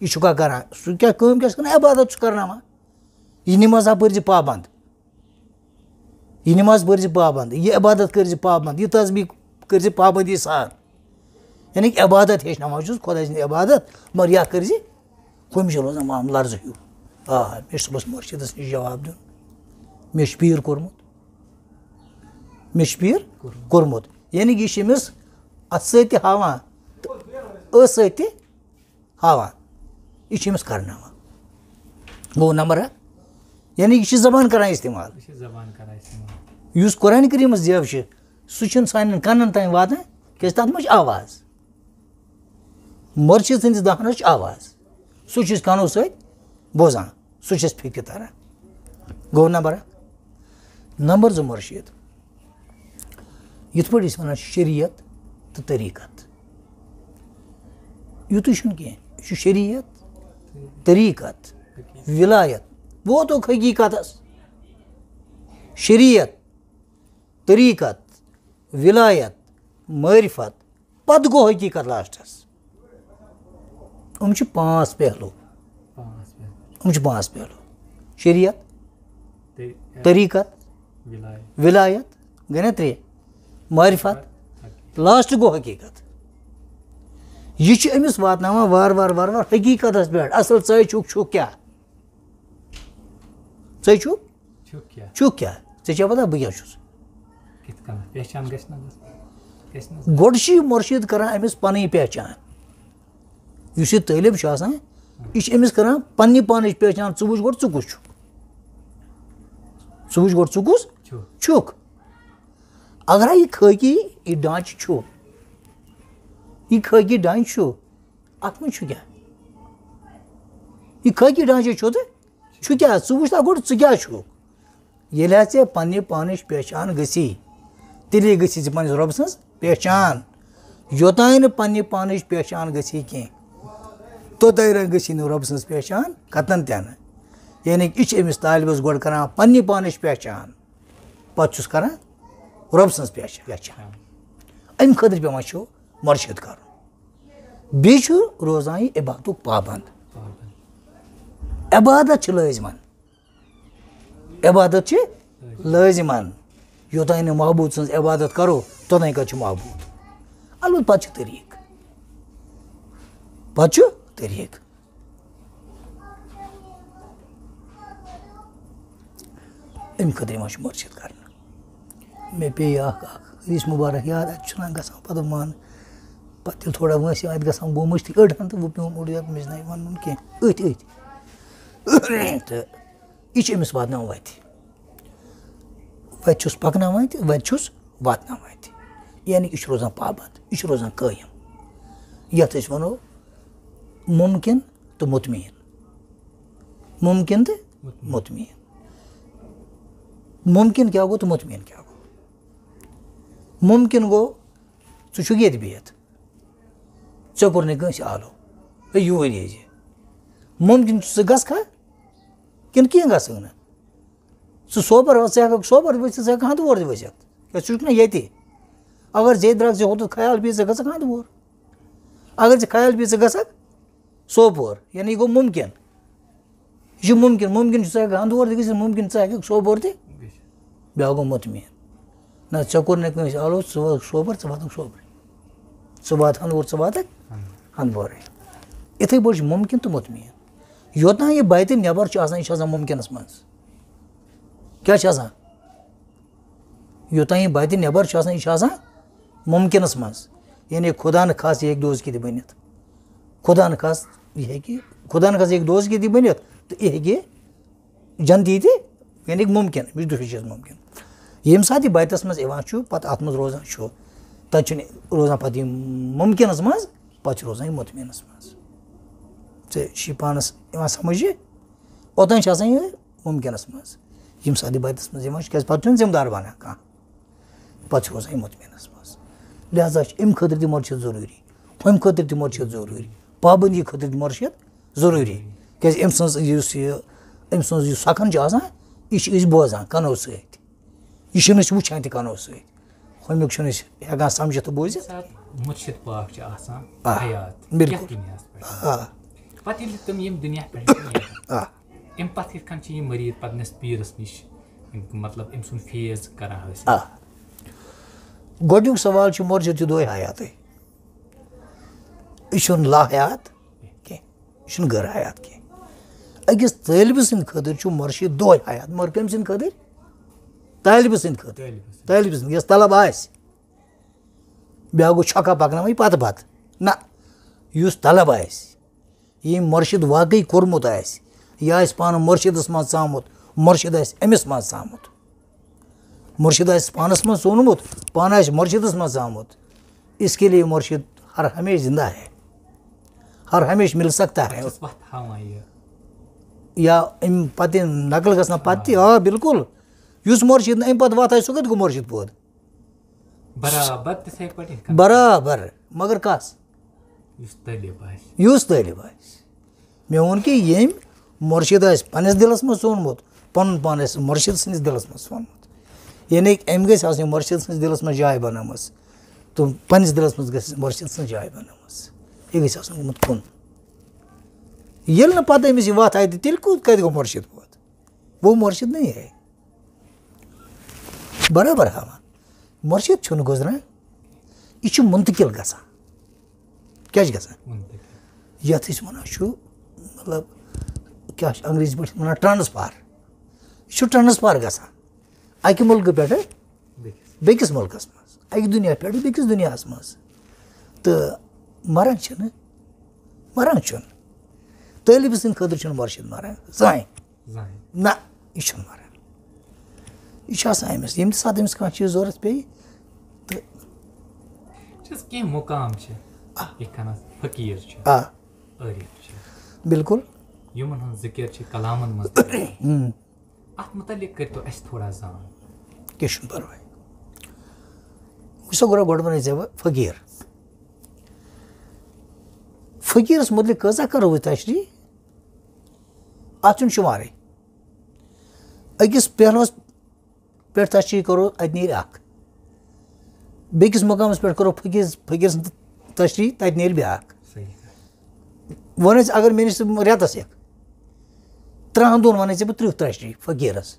یہ چھُکھا کران سُہ کیٛاہ کٲم کیٛاہ چھُ کران عبادت چھُ کرناوان یہ نماز پٔرۍ زِ پابنٛد یہ نماز پٔرۍ زِ پابنٛد یہ عبادت کٔرۍ زِ پابنٛد یہ تسبیح کٔرۍ زِ پابندی سان یعنی کہ عبادت ہیٚچھناوان چھُس خۄداے سٕنٛز عبادت مگر یا کٔرۍ زِ ہُمہِ چھُ روزان معاملہٕ لرزٕ ہیوٗ مےٚ چھُ صُبحس مرشدس نِش جواب دیُن مےٚ چھُ پیٖر کوٚرمُت مےٚ چھُ پیٖر کوٚرمُت یعنی کہ یہ چھِ أمِس اتھ سۭتۍ تہِ ہاوان تہٕ ٲس سۭتۍ تہِ ہاوان یہ چھِ أمِس کرناوان گوٚو نمبر اکھ یعنی یہ چھِ زبان کران استعمال یُس قرآنِ کریٖمس زیو چھِ سُہ چھُنہٕ سانٮ۪ن کَنن تانۍ واتان کیٛازِ تتھ منٛز چھِ آواز مرشد سٕنٛدِس دہنس چھِ آواز سُہ چھِ أسۍ کَنو سۭتۍ بوزان سُہ چھِ اَسہِ فِکرِ تران گوٚو نمبر اکھ نمبر 2 مرشد یِتھ پٲٹھۍ أسۍ وَنان چھِ شریعت تہٕ طریٖقت یُتُے چھُنہٕ کینٛہہ یہِ چھُ شریعت طریٖقت ولایت ووتُکھ حقیٖقتس شریعت طریٖقت ولایت معرفت پتہٕ گوٚو حقیٖقت لاسٹس یِم چھِ 5 پہلوٗ یِم چھِ 5 پہلوٗ شریعت طریٖقت ولایت گٔے نا 3 معرفت لاسٹ گوٚو حقیٖقت یہ چھُ أمِس واتناوان وارٕ وارٕ وارٕ وارٕ حقیٖقتس پٮ۪ٹھ اصل ژٕ چھُکھ کیٛاہ ژٕ چھُکھ کیٛاہ ژےٚ چھےٚ پتہ بہٕ کیٛاہ چھُس گۄڈٕ چھُ یہِ مرشد کران أمِس پنٕنۍ پہچان یُس یہِ طٲلب چھُ آسان یہِ چھُ أمِس کران پننہِ پانٕچ پہچان ژٕ وٕچھ گۄڈٕ ژٕ کُس چھُکھ ژٕ وٕچھ گۄڈٕ ژٕ کُس چھُکھ اگرے یہِ خٲکی یہِ ڈانچہٕ چھُ یہِ خٲکی ڈانچہٕ چھُ اتھ منٛز چھُ کیٛاہ یہِ خٲکی ڈانچہٕ چھُ تہٕ چھُ کیٛاہ ژٕ وٕچھ تَتھ گۄڈٕ ژٕ کیٛاہ چھُکھ ییٚلہِ ژےٚ پننہِ پانٕچ پہچان گٔژھی تیٚلے گٔژھی ژےٚ پننِس رۄبہٕ سٕنٛز پہچان یوٚتانۍ نہٕ پننہِ پانٕچ پہچان گٔژھی کینٛہہ توٚتانۍ گٔژھی نہٕ رۄبہٕ سٕنٛز پہچان کتن تہِ نہٕ یعنی کہ یہِ چھِ أمِس طالبس گۄڈٕ کران پننہِ پانٕچ پہچان پتہٕ چھُس کران رۄبہٕ سٕنٛز پہچان امہِ خٲطرٕ پیٚوان چھُ مرشد کرُن بیٚیہِ چھُ روزان یہِ عبادتُک پابنٛد عبادت چھِ لٲزمن عبادت چھِ لٲزمن یوٚتانۍ نہٕ محبوٗد سٕنٛز عبادت کرو توٚتانۍ کتہِ چھُ محبوٗد البتہ پتہٕ چھُ طریٖقہٕ امہِ خٲطرٕ یِوان چھُ مرشد کرنہٕ مےٚ پیٚیہِ اکھ حدیٖث مُبارک یاد اتہِ چھُنہ گژھان پتہٕ مان پتہٕ ییٚلہِ تھوڑا وٲنٛسہِ اتہِ گژھان گوٚو مٔشتٕے أڑہن تہٕ وۄنۍ پیوٚم اوٚڑ یَتھ مےٚ چھُنہٕ وَنُن کینٛہہ أتھۍ تہٕ یہِ چھُ أمِس واتناوان وتہِ چھُس پکناوان تہِ وتہِ چھُس واتناوان تہِ یعنی یہِ چھُ روزان پابنٛد یہِ چھُ روزان قٲیِم یتھ أسۍ ونو مُمکِن تہٕ مطمعین مُمکِن تہٕ مطمعین مُمکِن کیٛاہ گوٚو تہٕ مطمعین کیٛاہ گوٚو مُمکِن گوٚو ژٕ چھُکھ ییٚتہِ بِہِتھ ژےٚ کوٚر نہٕ کٲنٛسہِ آلو ہے یوٗرۍ یی زِ مُمکِن چھُ ژٕ گژھکھا کِنہٕ کینٛہہ گژھکھ نہٕ ژٕ سوپور ژٕ ہٮ۪ککھ سوپور ؤسِتھ ژٕ ہٮ۪ککھ ہنٛدوور تہِ ؤسِتھ کیٛازِ ژٕ چھُکھ نہ ییٚتہِ اگر ژےٚ درٛاکھ ژےٚ ہوٚتُتھ خیال پیٚیہِ ژٕ گژھکھ ہنٛدوور اگر ژےٚ خیال پیٚیہِ ژٕ گژھکھ سوپور یعنی یہِ گوٚو مُمکِن یہِ چھُ مُمکِن مُمکِن چھُ ژٕ ہٮ۪ککھ ہنٛدوور تہِ گٔژھِتھ مُمکِن ژٕ ہٮ۪ککھ سوپور تہِ بیٛاکھ گوٚو مطمعین نہ ژےٚ کوٚر نہٕ کٲنٛسہِ آلو ژٕ واتکھ سوپور ژٕ واتکھ سوپرے ژٕ وات ہنٛدوور ژٕ واتکھ ہنٛدوورے یِتھٕے پٲٹھۍ چھُ مُمکِن تہٕ مطمعین یوٚتانۍ یہِ بَتہِ نٮ۪بر چھُ آسان یہِ چھُ آسان مُمکِنس منٛز کیٛاہ چھُ آسان یوٚتانۍ یہِ بَتہِ نٮ۪بر چھُ آسان یہِ چھُ آسان مُمکِنس منٛز یعنی خۄدا نہٕ خاص یہِ ہیٚکہِ دوزکی تہِ بٔنِتھ خۄدا نہٕ خاص یہِ ہیٚکہِ دوزکی تہِ بٔنِتھ تہٕ یہِ ہیٚکہِ جنتی تہِ یعنی مُمکِن یہِ چھُ دۄشوٕے چیٖز مُمکِن ییٚمہِ ساتہٕ یہِ بَتَس منٛز یِوان چھُ پتہٕ اتھ منٛز روزان چھُ تتہِ چھُنہٕ روزان پتہٕ یہِ مُمکِنس منٛز پتہٕ چھُ روزان یہِ مطمعینس منٛز ژےٚ چھُے پانس یِوان سمجھ اوٚتانۍ چھُ آسان یہِ مُمکِنس منٛز ییٚمہِ ساتہٕ یہِ بَتَس منٛز یِوان چھُ کیٛازِ پتہٕ چھُنہٕ ذِمہٕ دار بنان کانٛہہ پتہٕ چھُ روزان یہِ مطمعینس منٛز لہٰذا چھُ امہِ خٲطرٕ تہِ مرشد ضروٗری ہُمہِ خٲطرٕ تہِ مرشد ضروٗری پابنٛدی خٲطرٕ تہِ مرشد ضروٗری کیٛازِ أمۍ سٕنٛز یُس یہِ أمۍ سٕنٛز یُس سۄکھن چھِ آسان یہِ چھِ أسۍ بوزان کَنو سۭتۍ یہِ چھِنہٕ أسۍ وٕچھان تہِ کَنو سۭتۍ ہُمیُک چھِنہٕ أسۍ ہٮ۪کان سَمجِتھ تہٕ بوٗزِتھ مُرشِد پاک چھِ آسان حیات بِلکُل دُنیاہَس پٮ۪ٹھ آ پَتہٕ ییٚلہِ تِم ییٚمہِ دُنیا پٮ۪ٹھ چھِ نیران آ اَمہِ پَتہٕ یِتھ کٔنۍ چھِ یہِ مٔریٖد پَنٕنِس پیٖرَس نِش مطلب أمۍ سُنٛد فیض کران حٲصِل آ گۄڈنیُک سوال چھُ مُرشِد چھُ دۄہے حیاتٕے یہِ چھُنہٕ لا حیات کینٛہہ یہِ چھُنہٕ غٲر حیات کینٛہہ أکِس طٲلبہٕ سٕنٛدِ خٲطرٕ چھُ مُرشِد دۄہے حیات مگر کٔمۍ سٕنٛدِ خٲطرٕ طٲلبہٕ سٕنٛدِ خٲطرٕ طٲلبہٕ سٕنٛدِ یۄس طلب آسہِ بیٛاکھ گوٚو چھۄکھا پَکناوٕنۍ پَتہٕ پَتہٕ نہ یُس طلب آسہِ ییٚمۍ مُرشِد واقعی کوٚرمُت آسہِ یہِ آسہِ پانہٕ مُرشِدَس منٛز ژامُت مُرشِد آسہِ أمِس منٛز ژامُت مُرشِد آسہِ پانَس منٛز ژوٚنمُت پانہٕ آسہِ مُرشِدَس منٛز ژامُت اس کے لیے مُرشِد ہر ہمیشہِ زِندہ ہے ہر ہمیشہِ مِل سکتا ہے یا اَمہِ پَتہٕ نقل گژھنہٕ پَتہٕ تہِ آ بِلکُل یُس مُرشِد نہٕ اَمہِ پَتہٕ وَتھ آسہِ سُہ کَتہِ گوٚو مُرشِد پٲدٕ برابر مگر کَس یُس طٲلب آسہِ مےٚ ووٚن کہِ ییٚمۍ مُرشِد آسہِ پنٛنِس دِلَس منٛز ژوٚنمُت پَنُن پان آسہِ مُرشِد سٕنٛدِس دِلَس منٛز ژوٚنمُت یعنی کہِ أمۍ گژھِ آسٕنۍ مُرشِد سٕنٛدِس دِلَس منٛز جاے بَنٲومٕژ تہٕ پنٛنِس دِلَس منٛز گژھِ مُرشِد سٕنٛز جاے بَنٲومٕژ یہِ گژھِ آسُن گوٚمُت کُن ییٚلہِ نہٕ پَتہٕ أمِس یہِ وَتھ آیہِ تیٚلہِ کَتہِ گوٚو مُرشِد پٲدٕ وہ مُرشِد نہیں ہے برابر ہاوان مُرشِد چھُنہٕ گُزران یہِ چھُ مُنتقِل گژھان کیٛاہ چھِ گژھان یَتھ أسۍ وَنان چھُ مطلب کیٛاہ چھِ انٛگریٖزی پٲٹھۍ وَنان ٹرٛانسفار یہِ چھُ ٹرٛانسفار گژھان اَکہِ مُلکہٕ پٮ۪ٹھٕ بیٚکِس مُلکَس منٛز اَکہِ دُنیا پٮ۪ٹھٕ بیٚکِس دُنیاہَس منٛز تہٕ مَران چھِنہٕ طٲلبہٕ سٕنٛدِ خٲطرٕ چھُنہٕ مُرشِد مَران زٕہٕنۍ نہ یہِ چھُنہٕ مَران یہِ چھُ آسان أمِس ییٚمہِ تہِ ساتہٕ أمِس کانٛہہ چیٖز ضوٚرَتھ پیٚیہِ تہٕ کینٛہہ مُقام چھِ آ بِلکُل یِمن ہُنٛد ذِکِر چھِ کلامن منٛز اَتھ مُتعلِق کٔرۍتو اَسہِ تھوڑا زان کینٛہہ چھُنہٕ پَرواے وٕچھ سا گۄڈٕ وَنَے ژےٚ بہٕ فقیٖر فقیٖرَس مُتعلِق کۭژاہ کَرو أسۍ تشریح اَتھ چھُنہٕ شُمارٕے أکِس پہلوَس پٮ۪ٹھ تشریح کَرو اَتہِ نیرِ اَکھ بیٚکِس مُقامَس پٮ۪ٹھ کَرو فقیٖر سٕنٛز تشریح تَتہِ نیرِ بیٛاکھ وَن ژٕ اگر مےٚ نِش ژٕ رٮ۪تَس ہٮ۪کھ 3 دۄہَن وَنَے ژےٚ بہٕ 30 تشریح فقیٖرَس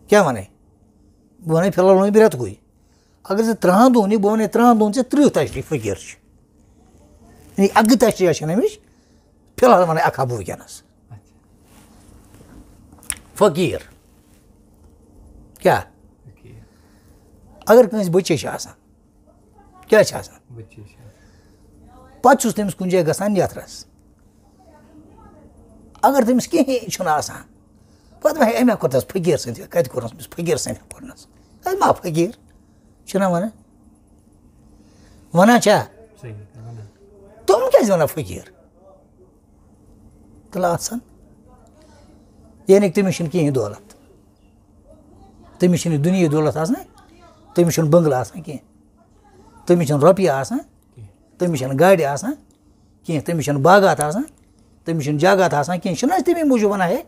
کیٛاہ وَنَے بہٕ وَنَے فِلحال وَنَے بہٕ رٮ۪تہٕ کُے اگر ژٕ 3 دۄہَن یِکھ بہٕ وَنَے 3 دۄہَن ژےٚ 30 تشریح فقیٖر چھِ یعنی اَکٕے تشریح چھَنہٕ اَمِچ فِلحال وَنَے اَکھا بہٕ وٕنکٮ۪نَس فقیٖر کیٛاہ اگر کٲنٛسہِ بٔچے چھِ آسان کیٛاہ چھِ آسان پَتہٕ چھُس تٔمِس کُنہِ جایہِ گژھان یَترَس اگر تٔمِس کِہیٖنۍ چھُنہٕ آسان پَتہٕ وَنہِ أمۍ ہا کوٚر تَس فقیٖر سٕنٛدِ کَتہِ کوٚرنَس أمِس فقیٖر سٕنٛدِ پوٚرنَس اَسہِ ما فقیٖر چھِنا وَنان چھا تِم کیٛازِ وَنان فقیٖر تُل اَتھ سَن یعنی تٔمِس چھِنہٕ کِہیٖنۍ دولت تٔمِس چھِنہٕ دُنیاہی دولت آسان تٔمِس چھُنہٕ بٔنٛگلہٕ آسان کینٛہہ تٔمِس چھِنہٕ رۄپیہِ آسان تٔمِس چھَنہٕ گاڑِ آسان کینٛہہ تٔمِس چھِنہٕ باغات آسان تٔمِس چھِنہٕ جاگات آسان کینٛہہ چھِنہٕ أسۍ تَمے موٗجوٗب وَنان ہے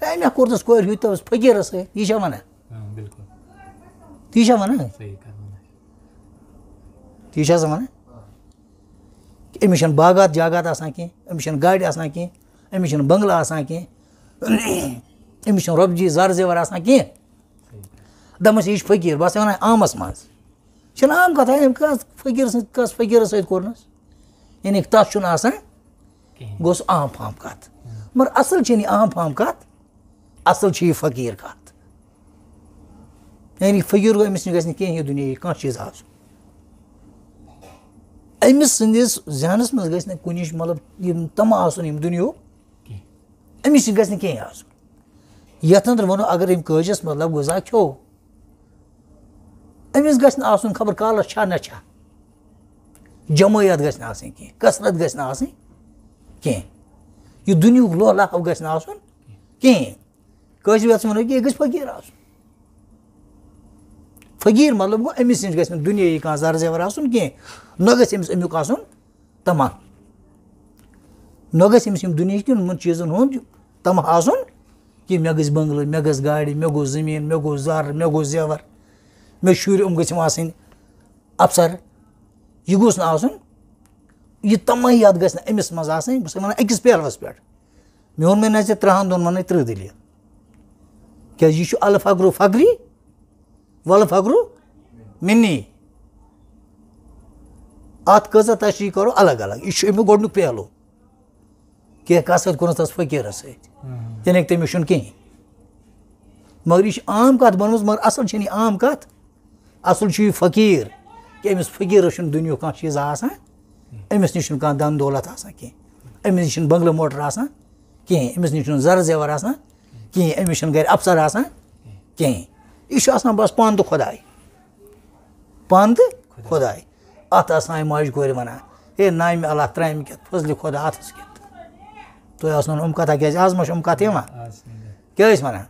أمۍ ہا کوٚر تَس کورِ ہیوٗ تَس فقیٖرَس سۭتۍ یہِ چھا وَنان تی چھا وَنان تی چھا سا وَنان أمِس چھَنہٕ باغات جاگات آسان کینٛہہ أمِس چھَنہٕ گاڑِ آسان کینٛہہ أمِس چھِنہٕ بٔنٛگلہٕ آسان کینٛہہ أمِس چھِنہٕ رۄپیہِ زَر زیوَر آسان کینٛہہ دَپَس یہِ چھِ فقیٖر بہٕ ہسا وَنان عامَس منٛز چھِنہٕ عام کَتھا أمۍ کَس فقیٖرَس سۭتۍ کوٚرنَس یعنی تَتھ چھُنہٕ آسان گوٚو سُہ عام فام کَتھ مگر اَصٕل چھِنہٕ یہِ عام فام کَتھ اَصٕل چھِ یہِ فقیٖر کَتھ یعنی فقیٖر گوٚو أمِس نِش گژھِ نہٕ کینٛہہ یہِ دُنیاہی کانٛہہ چیٖز آسُن أمِس سٕنٛدِس ذہنَس منٛز گژھِ نہٕ کُنِچ مطلب یِم تَمام آسُن یِم دُنیہُک أمِس نِش گژھِ نہٕ کینٛہہ آسُن یَتھ أنٛدرٕ وَنو اگر أمۍ کٲجَس مطلب غذا کھیوٚو أمِس گژھِ نہٕ آسُن خبر کالَس چھا نہ چھا جمٲعیت گژھِ نہٕ آسٕنۍ کینٛہہ کثرت گژھِ نہٕ آسٕنۍ کینٛہہ یہِ دُنیہُک لوہ لہو گژھِ نہٕ آسُن کِہیٖنۍ کٲشِر یَتھ وَنو کہِ یہِ گژھِ فقیٖر آسُن فقیٖر مطلب گوٚو أمِس نِش گژھِ نہٕ دُنیاہی کانٛہہ زَر زیوَر آسُن کینٛہہ نہ گژھِ أمِس امیُک آسُن تَمام نہ گژھِ أمِس یِم دُنیہِکٮ۪ن یِمَن چیٖزَن ہُنٛد تم آسُن کہ مےٚ گٔژھۍ بنٛگلہٕ مےٚ گٔژھ گاڑِ مےٚ گوٚژھ زٔمیٖن مےٚ گوٚژھ زر مےٚ گوٚژھ زیور مےٚ شُرۍ یِم گٔژھِم آسٕنۍ افسر یہِ گوٚژھ نہٕ آسُن یہِ تمٲہیات گژھِ نہٕ أمِس منٛز آسٕنۍ بہٕ چھُس وَنان أکِس پہلوَس پٮ۪ٹھ مےٚ ووٚن مےٚ نہ ژےٚ 30 دۄہن وَنَے 30 دٔلیٖل کیٛازِ یہِ چھُ الفقرو فقری والفقرو منی اَتھ کۭژاہ تشریح کرو الگ الگ یہِ چھُ اَمیُک گۄڈنیُک پہلوٗ کینٛہہ کَتھ سۭتۍ کوٚرُن تَس فقیٖرَس سۭتۍ یعنی تٔمِس چھُنہٕ کِہیٖنۍ مگر یہِ چھِ عام کَتھ بنٲومٕژ مگر اَصٕل چھَنہٕ یہِ عام کَتھ اَصٕل چھُ یہِ فقیٖر کہِ أمِس فقیٖرَس چھُنہٕ دُنیُہُک کانٛہہ چیٖزا آسان أمِس نِش چھُنہٕ کانٛہہ دَن دولت آسان کینٛہہ أمِس نِش چھُنہٕ بنٛگلہٕ موٹر آسان کِہیٖنۍ أمِس نِش چھُنہٕ زَرٕ زیور آسان کِہیٖنۍ أمِس چھُنہٕ گرِ اَفسر آسان کِہیٖنۍ یہِ چھُ آسان بَس پانہٕ تہٕ خۄداے پانہٕ تہٕ خۄداے اَتھ آسان یہِ ماجہِ کورِ وَنان ہے نامہِ اللہ ترٛامہِ کٮ۪تھ فضلہِ خۄدا اَتھَس کٮ۪تھ تۄہہِ آسنو نہٕ کَتھا کیٛازِ آز ما چھِ کَتھ یِوان کیٛاہ ٲسۍ وَنان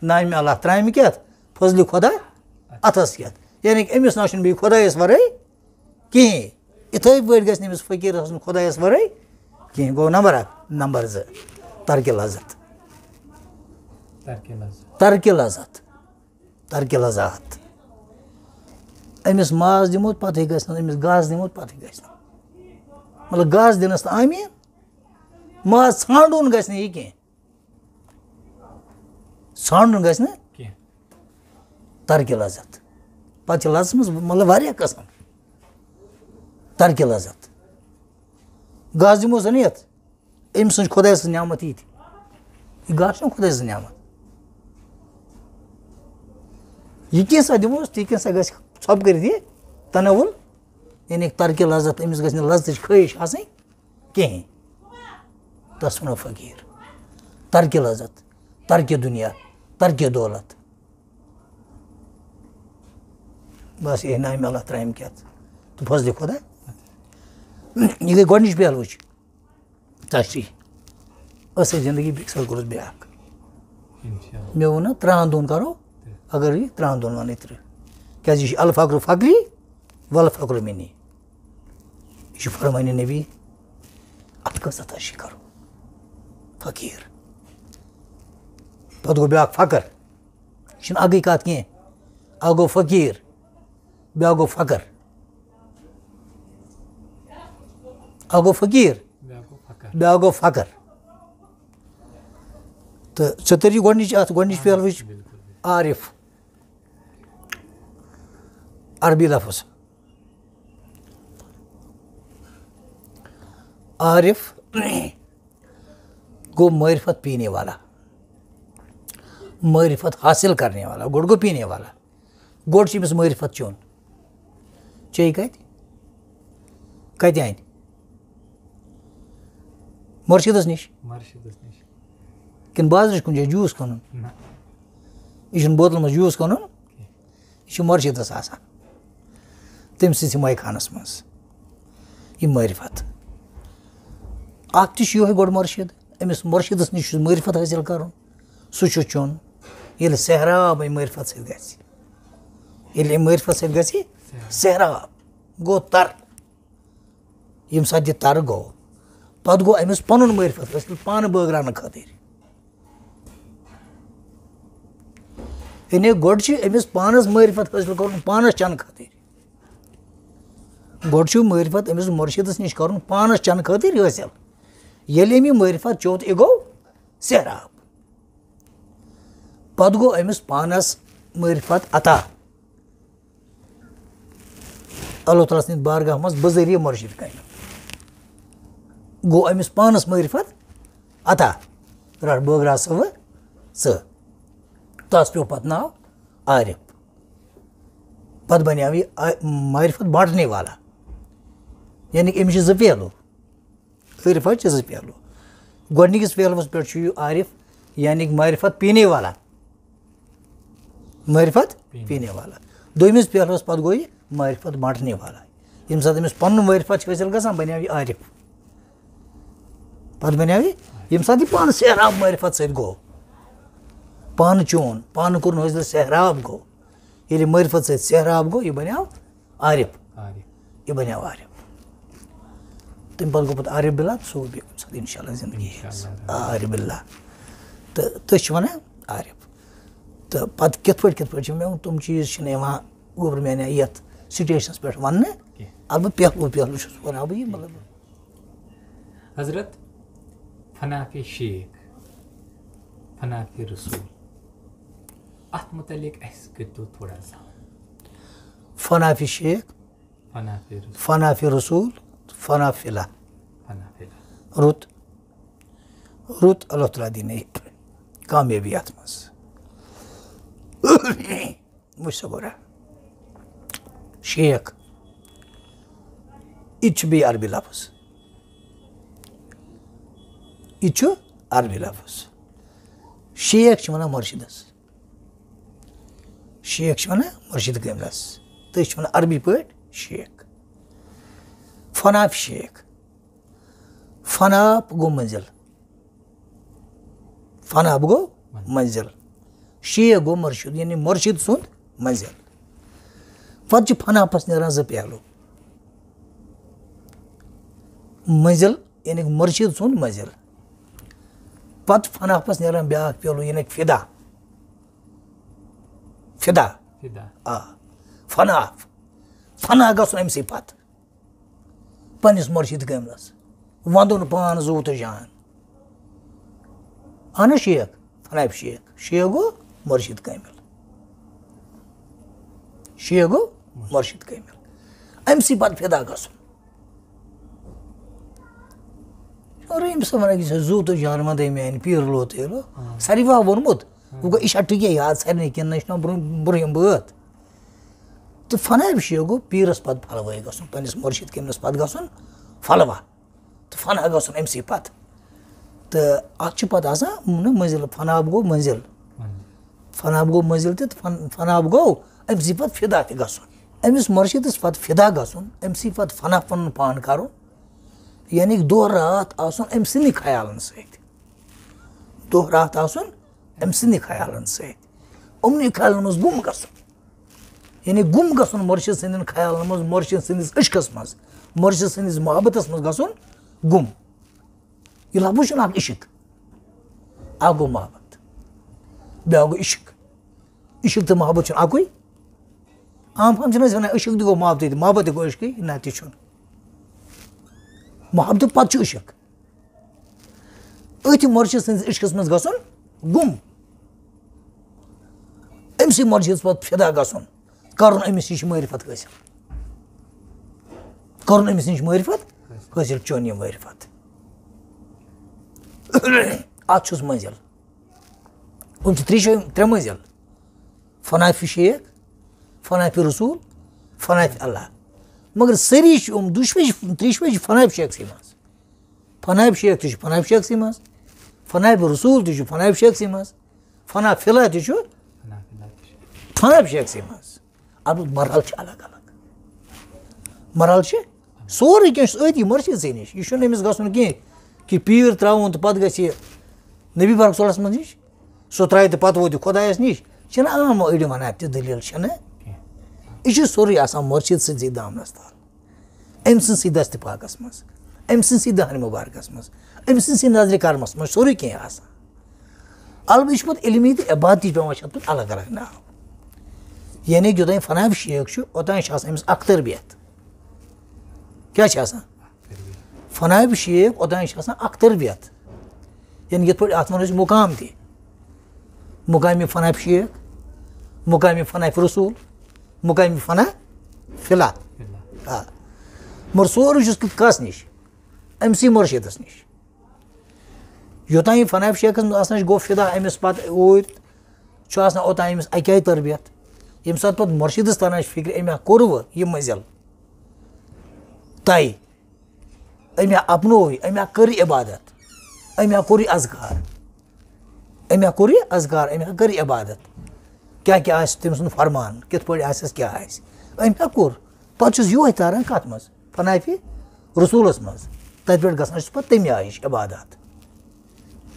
نامہِ اللہ ترٛامہِ کٮ۪تھ فضلہِ خۄدا اَتھَس کٮ۪تھ یعنی کہِ أمِس نہ چھُنہٕ بیٚیہِ خۄدایَس وَرٲے کِہیٖنۍ یِتھَے پٲٹھۍ گژھِ نہٕ أمِس فقیٖرَس آسُن خۄدایَس وَرٲے کِہیٖنۍ گوٚو نمبر 1 نمبر 2 ترکہِ لذت ترکہِ لذت ترکہِ لذات أمِس ماز دِمو پَتہٕ گژھِ نہٕ أمِس گاسہٕ دِمو پَتہٕ گژھِ نہٕ مطلب گاسہٕ دِنَس تہٕ آمیٖن ماز ژھانٛڈُن گژھِ نہٕ یہِ کینٛہہ ژھانٛڈُن گژھِ نہٕ کینٛہہ ترکہِ لذت پَتہٕ چھِ لذتَس منٛز مطلب واریاہ قٕسٕم ترکہِ لذت گاسہٕ دِمو زَن یَتھ أمۍ سٕنٛز خۄداے سٕنٛز نعمت یی تہِ یہِ گاسہٕ چھُنہ خۄداے سٕنٛز نعمت یہِ کینٛژھا دِموس تہِ کینٛژھا گژھِ ژھۄپہٕ کٔرِتھ یہِ تنوُل یعنی ترکہِ لذت أمِس گژھِ نہٕ لذتٕچ خٲہِش آسٕنۍ کِہیٖنۍ تَس وَنو فقیٖر ترکہِ لذت ترکہِ دُنیا ترکہِ دولت بَس یہِ نامہِ اللہ ترٛامہِ کٮ۪تھ تہٕ فضلہِ خۄدا یہِ گٔے گۄڈنِچ پہلوٕچ تشریح ٲسٕے زندگی بیٚکہِ ساتہٕ کوٚرُس بیٛاکھ مےٚ ووٚن نہ 30 دۄہن کَرو اگر یہِ 30 دۄہن وَنَے 30 کیٛازِ یہِ چھُ الفقرو فقری والفقرو منی یہِ چھُ فرمانہِ نبی اَتھ کۭژاہ تشریح کَرو فقیٖر پَتہٕ گوٚو بیٛاکھ فقر یہِ چھِنہٕ اَکٕے کَتھ کینٛہہ اَکھ گوٚو فقیٖر بیٛاکھ گوٚو فقر اَکھ گوٚو فقیٖر بیٛاکھ گوٚو فقر تہٕ ژےٚ تٔری گۄڈنِچ اَتھ گۄڈنِچ پہلوٕچ عارف عربی لفظ عارف گوٚو معرفت پینے والا معرفت حاصل کرنے والا گۄڈٕ گوٚو پینے والا گۄڈٕ چھُ أمِس معرفت چیوٚن چیٚیہِ کَتہِ اَنہِ مُرشِدَس نِش کِنہٕ بازرٕ چھُ کُنہِ جایہِ جوٗس کٕنُن یہِ چھُنہٕ بوتلہِ منٛز جوٗس کٕنُن یہِ چھُ مُرشِدَس آسان تٔمۍ سٕنٛدسٕے ماے خانَس منٛز یہِ معرفت اَکھ تہِ چھُ یِہوے گۄڈٕ مُرشِد أمِس مُرشِدَس نِش چھُ معرفت حٲصِل کَرُن سُہ چھُ چیوٚن ییٚلہِ سہراب اَمہِ معرفت سۭتۍ گژھِ ییٚلہِ اَمہِ معرفت سۭتۍ گژھِ سہراب گوٚو تَر ییٚمہِ ساتہٕ یہِ تَر گوٚو پَتہٕ گوٚو أمِس پَنُن معرفت حٲصِل پانہٕ بٲگراونہٕ خٲطرٕ یعنی گۄڈٕ چھُ أمِس پانَس معرفت حٲصِل کَرُن پانَس چَنہٕ خٲطرٕ گۄڈٕ چھُ معرفت أمِس مُرشِدَس نِش کَرُن پانَس چَنہٕ خٲطرٕ حٲصِل ییٚلہِ أمۍ یہِ معرفت چیوٚ تہٕ یہِ گوٚو سہراب پَتہٕ گوٚو أمِس پانَس معرفت عطا اللہ تعالیٰ سٕنٛدِ بارگاہ منٛز بذریعہ مُرشِد کَنہِ گوٚو أمِس پانَس معرفت عطا رَٹ بٲگراو سا وٕ ژٕ تَس پیوٚو پَتہٕ ناو عارف پَتہٕ بَنیو یہِ معرفت بانٛٹنے والا یعنی کہِ أمِس چھِ 2 پہلوٗ عارفَس چھِ 2 پہلوٗ گۄڈنِکِس پہلوَس پٮ۪ٹھ چھُ یہِ عارف یعنی کہِ معرفت پینے والا معرفت پینے والا دوٚیمِس پہلوَس پَتہٕ گوٚو یہِ معرفت بانٛٹنے والا ییٚمہِ ساتہٕ أمِس پَنُن معرفت چھُ حٲصِل گژھان بَنیو یہِ عارف پَتہٕ بَنیو یہِ ییٚمہِ ساتہٕ یہِ پانہٕ سہراب معرفت سۭتۍ گوٚو پانہٕ چیوٚن پانہٕ کوٚرُن حٲصِل سہراب گوٚو ییٚلہِ معرفت سۭتۍ سہراب گوٚو یہِ بَنیو عارف یہِ بَنیو عارف تَمہِ پَتہٕ گوٚو پَتہٕ عارف بِلا سُہ گوٚو بیٚیہِ کُنہِ ساتہٕ اِنشاء اللہ زندگی عارف بِلا تھی عارف تو پتہ کت پٲٹھۍ مےٚ تِم چیٖز چھِنہٕ یِوان گوٚبرٕ میٛانہِ یَتھ سٹیشنَس پٮ۪ٹھ وَننہٕ البتہ پہلوٗ چھُس وَنان بہٕ یہِ مطلب حضرت فناف شیخ فناف رسول اتھ متعلق اَسہِ کٔرۍتو تھوڑا سا فناف شیخ فناف رسول فناف فِلا رُت اللہ تعالیٰ دِیِن کامیٲبی اَتھ منٛز مُجھ سے گوٚرا شیخ یہِ تہِ چھُ بیٚیہِ عربی لفظ یہِ چھُ عربی لفظ شیخ چھِ وَنان مُرشِدَس شیخ چھِ وَنان مُرشِد کٲملَس تہٕ أسۍ چھِ وَنان عربی پٲٹھۍ شیخ فناف شیخ فناف گوٚو مٔنزِل فناف گوٚو مٔنزِل شیخ گوٚو مُرشِد یعنی مُرشِد سُنٛد مٔنزِل پَتہٕ چھِ فنافَس نیران زٕ پہلوٗ مٔنزِل یعنی مُرشِد سُنٛد مٔنزِل پَتہٕ فنافَس نیران بیٛاکھ پہلوٗ یعنی فِدا آ فناف فنا گژھُن أمۍ سٕے پَتہٕ پنٛنِس مُرشِد کٲملَس وَندُن پان زوٗ تہٕ جان اہن حظ شیخ فناف شیخ گوٚو مُرشِد کٲمِل شیخ گوٚو مُرشِد کٲمِل أمۍ سٕے پَتہٕ فِدا گژھُن أمِس وَنان یہِ زوٗ تہٕ جان وَندَے میٛانہِ پیٖر لو تیلو ساروی ووٚنمُت وۄنۍ گوٚو یہِ چھا ٹِکے یاد سارنٕے کِنہٕ نہ چھِ برٛونٛہِم بٲتھ تہٕ فناف شیخ گوٚو پیٖرَس پَتہٕ پھلوٲے گژھُن پنٛنِس مُرشِد کٲملَس پَتہٕ گژھُن پھلوا تہٕ فنا گژھُن أمۍ سٕے پَتہٕ تہٕ اَتھ چھُ پَتہٕ آسان مٔنزِل فناف گوٚو مٔنزِل تہِ تہٕ فناف گوٚو أمۍ سٕے پَتہٕ فِدا تہِ گژھُن أمِس مُرشِدَس پَتہٕ فِدا گژھُن أمۍ سٕے پَتہٕ فنا پَنُن پان کَرُن یعنی دۄہ راتھ آسُن أمۍ سٕنٛدی خیالَن سۭتۍ یِمنٕے خیالَن منٛز گُم گژھُن یعنی گُم گژھُن مُرشِد سٕنٛدٮ۪ن خیالَن منٛز مُرشِد سٕنٛدِس عشقَس منٛز مُرشِد سٕنٛدِس محبتَس منٛز گژھُن گُم یہِ لفظ چھُنہٕ اکھ عشق اکھ گوٚو محبت بیٛاکھ گوٚو عشق تہٕ محبت چھُنہٕ اَکُے عام چھِنہٕ أسۍ وَنان عشق تہِ گوٚو محبتٕے تہٕ محبت تہِ گوٚو عشقٕے نہ تہِ چھُنہٕ محبتہٕ پَتہٕ چھُ عشق أتھۍ مُرشِد سٕنٛدِس عشقَس منٛز گژھُن گُم أمۍ سٕے مُرشِدَس پَتہٕ فِدا گژھُن کَرُن أمِس نِش معرفت حٲصِل چون یہِ معرفت اَتھ چھُس مٔنزِل یِم چھِ ترٛےٚ مٔنزِل فناف شیخ فناف رسوٗل فناف اللہ مگر سٲری چھِ یِم ترٛیٚشوَے چھِ فناف شیخسٕے منٛز فناف شیخ تہِ چھُ فناف شیخسٕے منٛز فناف رسوٗل تہِ چھُ فناف شیخسٕے منٛز فناف فِلا تہِ چھُ فناف شیخسٕے منٛز البتہ مرحل چھِ الگ مرحل چھِ سورُے کینٛہہ چھُس أتی مُرشِدسٕے نِش یہِ چھُنہٕ أمِس گژھُن کینٛہہ کہِ پیٖر ترٛاوُن تہٕ پَتہٕ گژھِ یہِ نبی پاک صلی اللہ علیہ وسلم نِش سُہ ترٛایہِ تہٕ پَتہٕ ووت یہِ خۄدایَس نِش چھِنہٕ عام أڑۍ وَنان تہِ دٔلیٖل چھَنہٕ یہِ چھُ سورُے آسان مُرشِد سٕنٛدسٕے دامنَس تل أمۍ سٕنٛدسٕے دستہِ پاکَس منٛز أمۍ سٕنٛدسٕے دانہِ مُبارکَس منٛز أمۍ سٕنٛدسٕے نظرِ کرمَس منٛز سورُے کینٛہہ آسان البتہ یہِ چھُ پَتہٕ علمی تہٕ عبادتی پیٚوان چھِ اَتھ پَتہٕ الگ الگ ناو یعنی کہِ یوٚتانۍ فناف شیخ چھُ اوٚتانۍ چھِ آسان أمِس اکھ تربیت کیٛاہ چھِ آسان فناف شیخ اوٚتانۍ چھِ آسان اکھ تربیت یعنی یِتھ پٲٹھۍ اَتھ وَنو أسۍ مُقام تہِ مُقامِ فناف شیخ مُقامِ فناف رسوٗل مُقامِ فنا فِلا آ مگر سورُے چھُس کَس نِش أمۍ سٕے مُرشِدَس نِش یوٚتانۍ یہِ فناف شیخَس منٛز آسان چھِ گوٚو فِدا أمِس پَتہٕ اوٗرۍ چھُ آسان اوٚتانۍ أمِس اَکہِ آیہِ تربیت ییٚمہِ ساتہٕ پَتہٕ مُرشِدَس تران چھِ فِکرِ أمۍ ہا کوٚروٕ یہِ مٔنزِل طے أمۍ ہا اَپنوو أمۍ ہا کٔر یہِ عبادت أمۍ ہا کوٚر یہِ اذکار أمۍ ہا کٔر یہِ عبادت کیٛاہ کیٛاہ آسہِ تٔمۍ سُنٛد فرمان کِتھ پٲٹھۍ آسٮ۪س کیٛاہ آسہِ أمۍ ہا کوٚر پَتہٕ چھُس یِہوے تاران کَتھ منٛز فناف رسوٗلَس منٛز تَتہِ پٮ۪ٹھ گژھان چھُس پَتہٕ تَمہِ آیِچ عبادت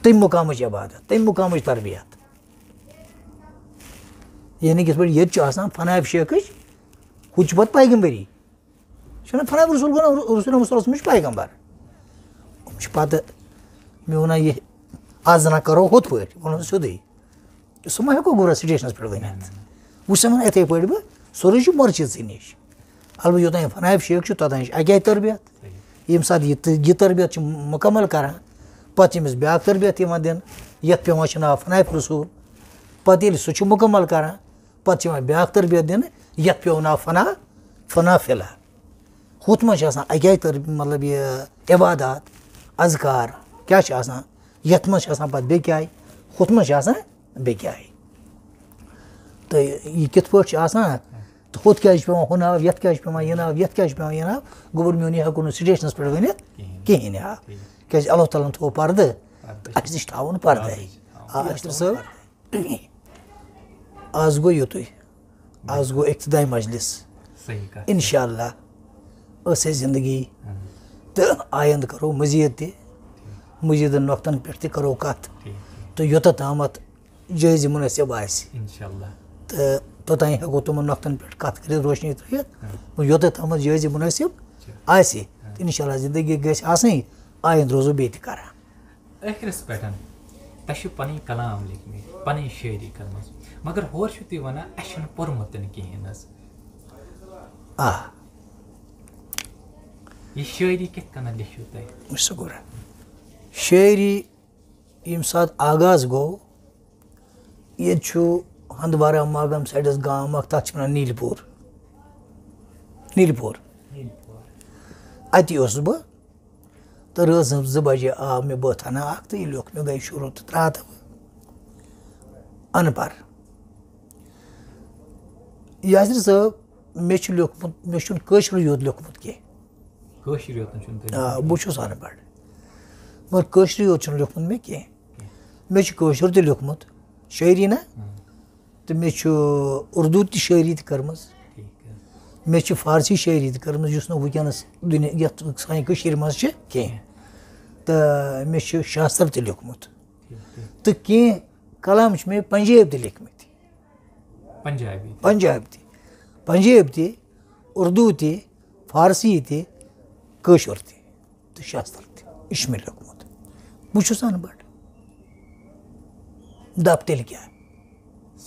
تَمہِ مُقامٕچ عبادت تَمہِ مُقامٕچ تربیت یعنی کِتھ پٲٹھۍ ییٚتہِ چھُ آسان فناف شیخٕچ ہُہ تہِ چھُ پَتہٕ پیغمبری چھُنہ فناف رسوٗل گوٚو رسول محمد صلی اللہ علیہ وسلم چھُ پیغمبر یِم چھِ پَتہٕ مےٚ وَنان یہِ آز زَنا کَرو ہُتھ پٲٹھۍ وَنو سیوٚدُے سُہ ما ہٮ۪کو گوٚرا سٹیشنَس پٮ۪ٹھ ؤنِتھ وۄنۍ چھُسَن وَنان یِتھَے پٲٹھۍ بہٕ سورُے چھُ مرچی ژٕ نِش البتہ یوٚتانۍ فنایب شیخ چھُ توٚتانۍ چھِ اَکے تربیت ییٚمہِ ساتہٕ یہِ تربیت چھِ مُکمل کَران پَتہٕ چھِ أمِس بیٛاکھ تربیت یِوان دِنہٕ یَتھ پٮ۪وان چھِ ناو فنایب رسوٗل پَتہٕ ییٚلہِ سُہ چھُ مُکمل کَران پَتہٕ چھِ یِوان بیٛاکھ تربیت دِنہٕ یَتھ پیوٚو ناو فنا فِلا ہُتھ منٛز چھِ آسان اَکے مطلب یہِ عبادات اذکار کیٛاہ چھِ آسان یَتھ منٛز چھِ آسان پَتہٕ بیٚکہِ آیہِ ہُتھ منٛز چھِ آسان بیٚکہِ آیہِ تہٕ یہِ کِتھ پٲٹھۍ چھُ آسان تہٕ ہُتھ کیٛازِ چھُ پیٚوان ہُہ ناو یَتھ کیٛازِ چھُ پیٚوان یہِ ناو یَتھ کیٛازِ چھُ پیٚوان یہِ ناو گوٚبُر میون یہِ ہٮ۪کو نہٕ سٹیشنَس پٮ۪ٹھ ؤنِتھ کِہیٖنۍ کیٛازِ اللہ تعالیٰ ہن تھوٚو پردٕ تہٕ اَسہِ تہِ چھُ تھاوُن پردَے اشرف صٲب آز گوٚو یُتُے آز گوٚو اِقتِدائی مجلس اِنشاء اللہ ٲس اَسہِ زندگی تہٕ آیندٕ کَرو مٔزیٖد تہِ مٔزیٖدَن نۄقتَن پٮ۪ٹھ تہِ کَرو کَتھ تہٕ یوٚتَتھ تامَتھ جٲیزِ مُنٲسِب آسہِ تہٕ توٚتانۍ ہٮ۪کو تِمَن نۄقتَن پٮ۪ٹھ کَتھ کٔرِتھ روشنی ترٛٲیِتھ یوٚتَتھ تامَتھ جٲیزِ مُنٲسِب آسہِ تہٕ اِنشاء اللہ زندگی گژھِ آسٕنۍ آیندٕ روزو بیٚیہِ تہِ کَران ٲخرَس پٮ۪ٹھ تۄہہِ چھُ پَنٕنۍ کلام لیکھمٕتۍ پَنٕنۍ شٲعری کٔرمٕژ مگر ہورٕ چھُو تُہۍ وَنان اَسہِ چھُنہٕ پوٚرمُت تہِ نہٕ کِہیٖنۍ حظ آ یہِ شٲعری کِتھ کٔنۍ لیٚکھِو تۄہہِ شُکُر شٲعری ییٚمہِ ساتہٕ آغاز گوٚو ییٚتہِ چھُ ہندوارا ماگام سایڈَس گام اَکھ تَتھ چھِ وَنان نیٖلہِ پوٗر اَتی اوسُس بہٕ تہٕ رٲژ 2 بجے آو مےٚ بٲتھ ہنا اَکھ تہٕ یہِ لیوٚکھ مےٚ گٔے شروٗع تہٕ ترٛاتہٕ بہٕ اَنہٕ پَر یاسر صٲب مےٚ چھُ لیوٚکھمُت مےٚ چھُنہٕ کٲشرُے یوت لیوٚکھمُت کینٛہہ آ بہٕ چھُس اَنہٕ پَڑھ مگر کٲشرُے یوت چھُنہٕ لیوٚکھمُت مےٚ کینٛہہ مےٚ چھُ کٲشُر تہِ لیوٚکھمُت شٲعری نہ تہٕ مےٚ چھُ اُردو تہِ شٲعری تہِ کٔرمٕژ مےٚ چھِ فارسی شٲعری تہِ کٔرمٕژ یُس نہٕ وٕنکٮ۪نَس یَتھ سانہِ کٔشیٖرِ منٛز چھِ کینٛہہ تہٕ مےٚ چھُ شاستر تہِ لیوٚکھمُت تہٕ کینٛہہ کلام چھِ مےٚ پنجٲبۍ تہِ لیکھمٕتۍ پنجٲبۍ تہِ اُردو تہِ فارسی تہِ کٲشُر تہِ تہٕ شاستر تہِ یہِ چھُ مےٚ لیوٚکھمُت بہٕ چھُس اَنہٕ پَڑھ دَپ تیٚلہِ کیٛاہ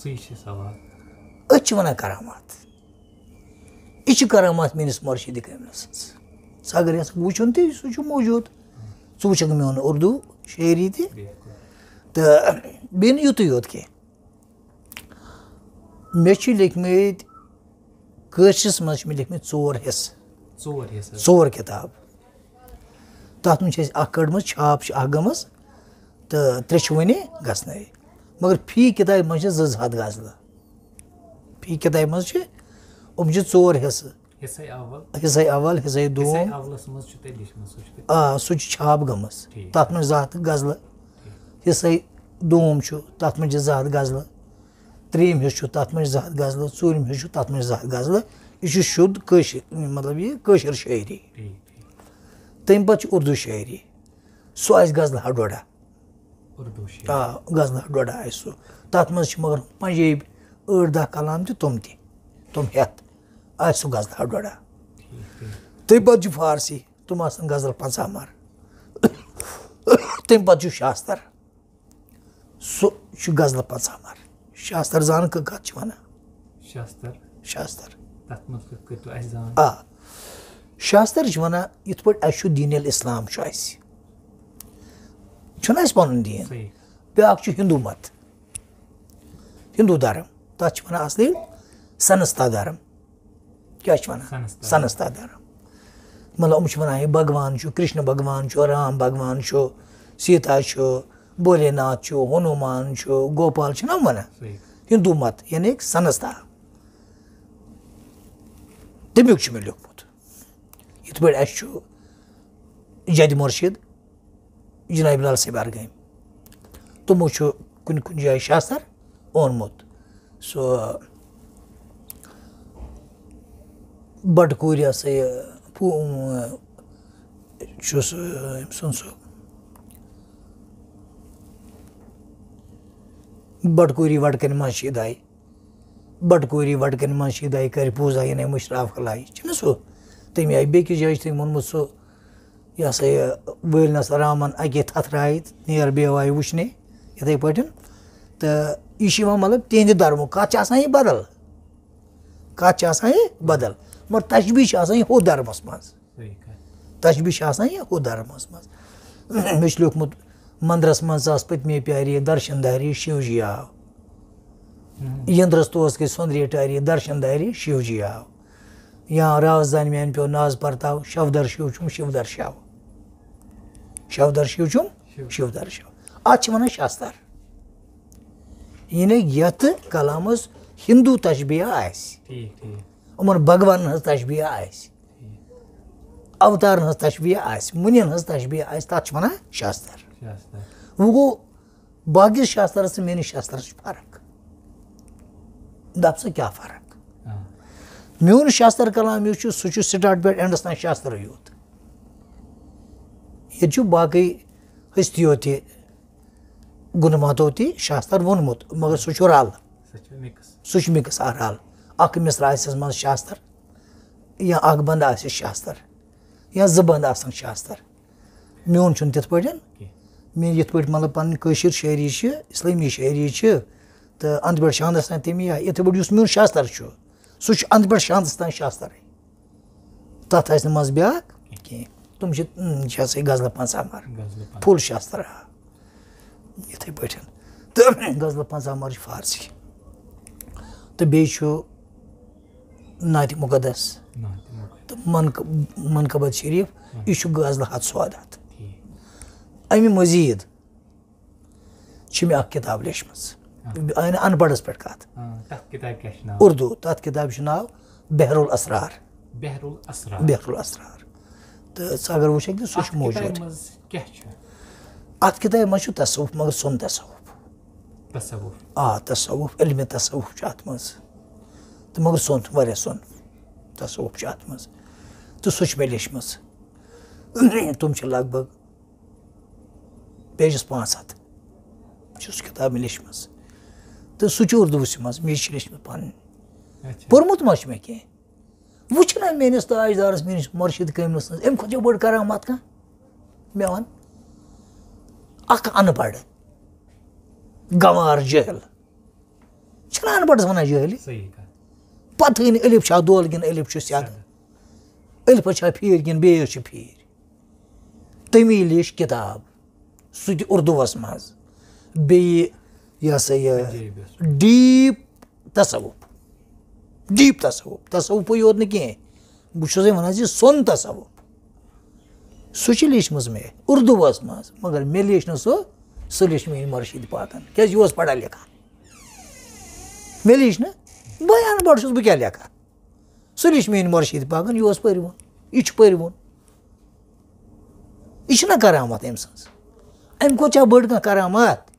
أسۍ چھِ وَنان کرامات یہِ چھِ کرامات میٲنِس مُرشِدِ کٲمِل سٕنٛز ژٕ اگر یَژھکھ وٕچھُن تہِ سُہ چھُ موٗجوٗد ژٕ وٕچھکھ میون اُردو شٲعری تہِ تہٕ بیٚیہِ نہٕ یُتُے یوت کینٛہہ مےٚ چھِ لیکھمٕتۍ کٲشرِس منٛز چھِ مےٚ لیکھمٕتۍ 4 حِصہٕ 4 کِتاب تَتھ منٛز چھِ اَسہِ اَکھ کٔڑمٕژ چھاپ چھِ اَکھ گٔمٕژ تہٕ 3 چھِ وٕنہِ گژھنَے مگر فی کِتابہِ منٛز چھِ 200 غزلہٕ فی کِتابہِ منٛز چھِ یِم چھِ 4 حِصہٕ حِصے اول حِصے دوم آ سُہ چھِ چھاپ گٔمٕژ تَتھ منٛز 200 غزلہٕ حِصے دوم چھُ تَتھ منٛز چھِ 200 غزلہٕ 3یِم حِصہٕ چھُ تَتھ منٛز چھِ 200 غزلہٕ 4یِم حِصہٕ چھُ تَتھ منٛز چھِ 200 غزلہٕ یہِ چھُ شُد کٲشِر مطلب یہِ کٲشِر شٲعری تَمہِ پَتہٕ چھِ اُردو شٲعری سُہ آسہِ غزلہٕ ہَتھ ڈۄڈا آ غزلہٕ ہَتھ ڈۄڈا آسہِ سُہ تَتھ منٛز چھِ مگر پنجٲبۍ 8-10 کلام تہِ تِم ہٮ۪تھ آسہِ سُہ غزلہٕ ہَتھ ڈۄڈا تَمہِ پَتہٕ چھُ فارسی تِم آسان غزل 50 مَر تَمہِ پَتہٕ چھُ شاستر سُہ چھُ غزلہٕ 50 مَر شاستر زانہٕ کَتھ چھِ وَنان شاستر آ شاستر چھِ وَنان یِتھ پٲٹھۍ اَسہِ چھُ دیٖنِ الاسلام چھُ اَسہِ چھُنہ اَسہِ پَنُن دیٖن بیٛاکھ چھُ ہِندوٗ مت ہِندوٗ دھرم تَتھ چھِ وَنان اَصلی سنستا دھرم کیٛاہ چھِ وَنان سنستا دھرم مطلب یِم چھِ وَنان ہے بھگوان چھُ کرشن بھگوان چھُ رام بھگوان چھُ سیٖتا چھُ بولے ناتھ چھُ ہنوٗمان چھُ گوپال چھِنہ یِم وَنان ہِندوٗ مت یعنی سنستا تَمیُک چھُ مےٚ لیوٚکھمُت یِتھ پٲٹھۍ اَسہِ چھُ جدِ مُرشِد جِناب لال صٲب ارگٲمۍ تِمو چھُ کُنہِ کُنہِ جایہِ شاستر اوٚنمُت سُہ بَٹہٕ کوٗر یہِ ہسا یہِ چھُ سُہ أمۍ سُنٛد سُہ بَٹہٕ کوٗری وَٹکَنہِ منٛز شیٖداے بَٹہٕ کوٗری وَٹکَنہِ منٛز شیٖداے کَرِ پوٗزا یعنی مُشراف کھلایہِ چھُنہ سُہ تَمہِ آیہِ بیٚکِس جایہِ چھِ تٔمۍ ووٚنمُت سُہ یہ سا یہ وٲلنَس رامَن اَکے تھَتھرایہِ نیر بیٚیہِ وٕچھنہِ یِتھَے پٲٹھۍ تہٕ یہِ چھِ یِوان مطلب تِہنٛدِ دَرمُک کَتھ چھِ آسان یہِ بدل کَتھ چھِ آسان یہِ بدل مگر تشبیٖح چھِ آسان یہِ ہُتھ دَرمَس منٛز تشبیٖح چھِ آسان یہِ ہُتھ دَرمَس منٛز مےٚ چھُ لیوٗکھمُت منٛدرَس منٛز ژاس پٔتمے پیارے درشن داری شِو جی آو یِنٛدرَس توس گٔے سۄنٛدرے ٹاری درشن داری شِو جی آو یا رازدانہِ میانہِ پیوٚو ناز پرتاو شَودر شِو چھُم شِودر شَو شَودر شِو چھُم شِودر شَو اَتھ چھِ وَنان شاستر یعنی یَتھ کلامَس ہِندوٗ تشبیٖح آسہِ یِمن بھگوانن ہٕنٛز تشبیٖح آسہِ اوتارن ہٕنٛز تشبیٖح آسہِ مُنین ہٕنٛز تشبیٖح آسہِ تَتھ چھِ وَنان شاستر وۄنۍ گوٚو باقٕے شاسترس تہٕ میٲنِس شاسترس چھِ فرق دَپ سا کیٛاہ فرق میون شاستر کلام یُس چھُ سُہ چھُ سٹاٹ پٮ۪ٹھ اینڈس تام شاسترٕے یوت ییٚتہِ چھُ باقٕے ہستیو تہِ گُنماتو تہِ شاستر ووٚنمُت مگر سُہ چھُ رل سُہ چھُ مِکٕس رل اکھ مِصرا آسٮ۪س منٛز شاستر یا اکھ بنٛد آسٮ۪س شاستر یا زٕ بنٛد آسن شاستر میون چھُنہٕ تِتھ پٲٹھۍ مےٚ یِتھ پٲٹھۍ مطلب پنٕنۍ کٲشِر شٲعری چھِ اسلٲمی شٲعری چھِ تہٕ اندٕ پٮ۪ٹھ شاندس تام تمی آیہِ یِتھٕے پٲٹھۍ یُس میون شاستر چھُ سُہ چھُ اندٕ پٮ۪ٹھ شاندس تام شاسترٕے تتھ آسہِ نہٕ منٛزٕ بیٛاکھ کینٛہہ تِم چھِ یہِ ہسا یہِ غزلہٕ 50 مر فُل شاستر یِتھٕے پٲٹھۍ تہٕ غزلہٕ 50 مر چھِ فارسی تہٕ بیٚیہِ چھُ نعتِ مُقدس تہٕ منقبت شریٖف یہِ چھُ غزلہٕ 100 سوادات اَمہِ مٔزیٖد چھِ مےٚ اکھ کِتاب لیچھمٕژ ان پڑھس پٮ۪ٹھ کتھ اردوٗ تتھ کِتابہِ چھُ ناو بحرالاسرار بحرالاسرار تہٕ ژٕ اگر وٕچھکھ تہٕ سُہ چھُ موجوٗد اتھ کِتابہِ منٛز چھُ تصوُف مگر سون تصوُف تصوُف علمِ تصوُف چھُ اتھ منٛز تہٕ مگر سون واریاہ سون تصوُف چھُ اتھ منٛز تہٕ سُہ چھِ مےٚ لیچھمٕژ تِم چھِ لگ بگ پیجس 500 چھِ سُہ کِتاب مےٚ لیچھمٕژ تہٕ سُہ چھُ اردوٗوَسٕے منٛز مےٚ چھِ لیچھمٕژ پنٕنۍ پوٚرمُت ما چھُ مےٚ کینٛہہ وۄنۍ چھُنہ میٲنِس تاجدارس میٲنِس مُرشِد کٲمِلس منٛز اَمہِ کھۄتہٕ چھِ بٔڑ کرامت کانٛہہ مےٚ وَن اکھ ان پڑھ گوار جٲہِل چھِنہ ان پڑھس وَنان جٲہِل پتہٕ نہٕ ألِف چھا دۄل کِنہٕ ألِف چھُ سیٚدٕ ألفس چھا پھیٖر کِنہٕ بیٚیِس چھِ پھیٖر تٔمی لیچھ کِتاب سُہ تہِ اردوٗوس منٛز بیٚیہِ یہِ ہسا یہِ ڈیٖپ تصوُف تصوُفٕے یوت نہٕ کینٛہہ بہٕ چھُسے وَنان زِ سون تصوُف سُہ چھِ لیچھمٕژ مےٚ اردوٗوس منٛز مگر مےٚ لیچھ نہٕ سُہ لیچھ میٲنۍ مُرشِد پاکن کیٛازِ یہِ اوس پرا لیکھا مےٚ لیچھ نہٕ بہٕ ان پڑھ چھُس بہٕ کیٛاہ لیکھا سُہ لیچھ میٲنۍ مُرشِد پاکن یہِ اوس پٔرۍوُن یہِ چھُ پٔرۍوُن یہِ چھِنہ کرامت أمۍ سٕنٛز اَمہِ کھۄتہٕ چھا بٔڑ کانٛہہ کرامت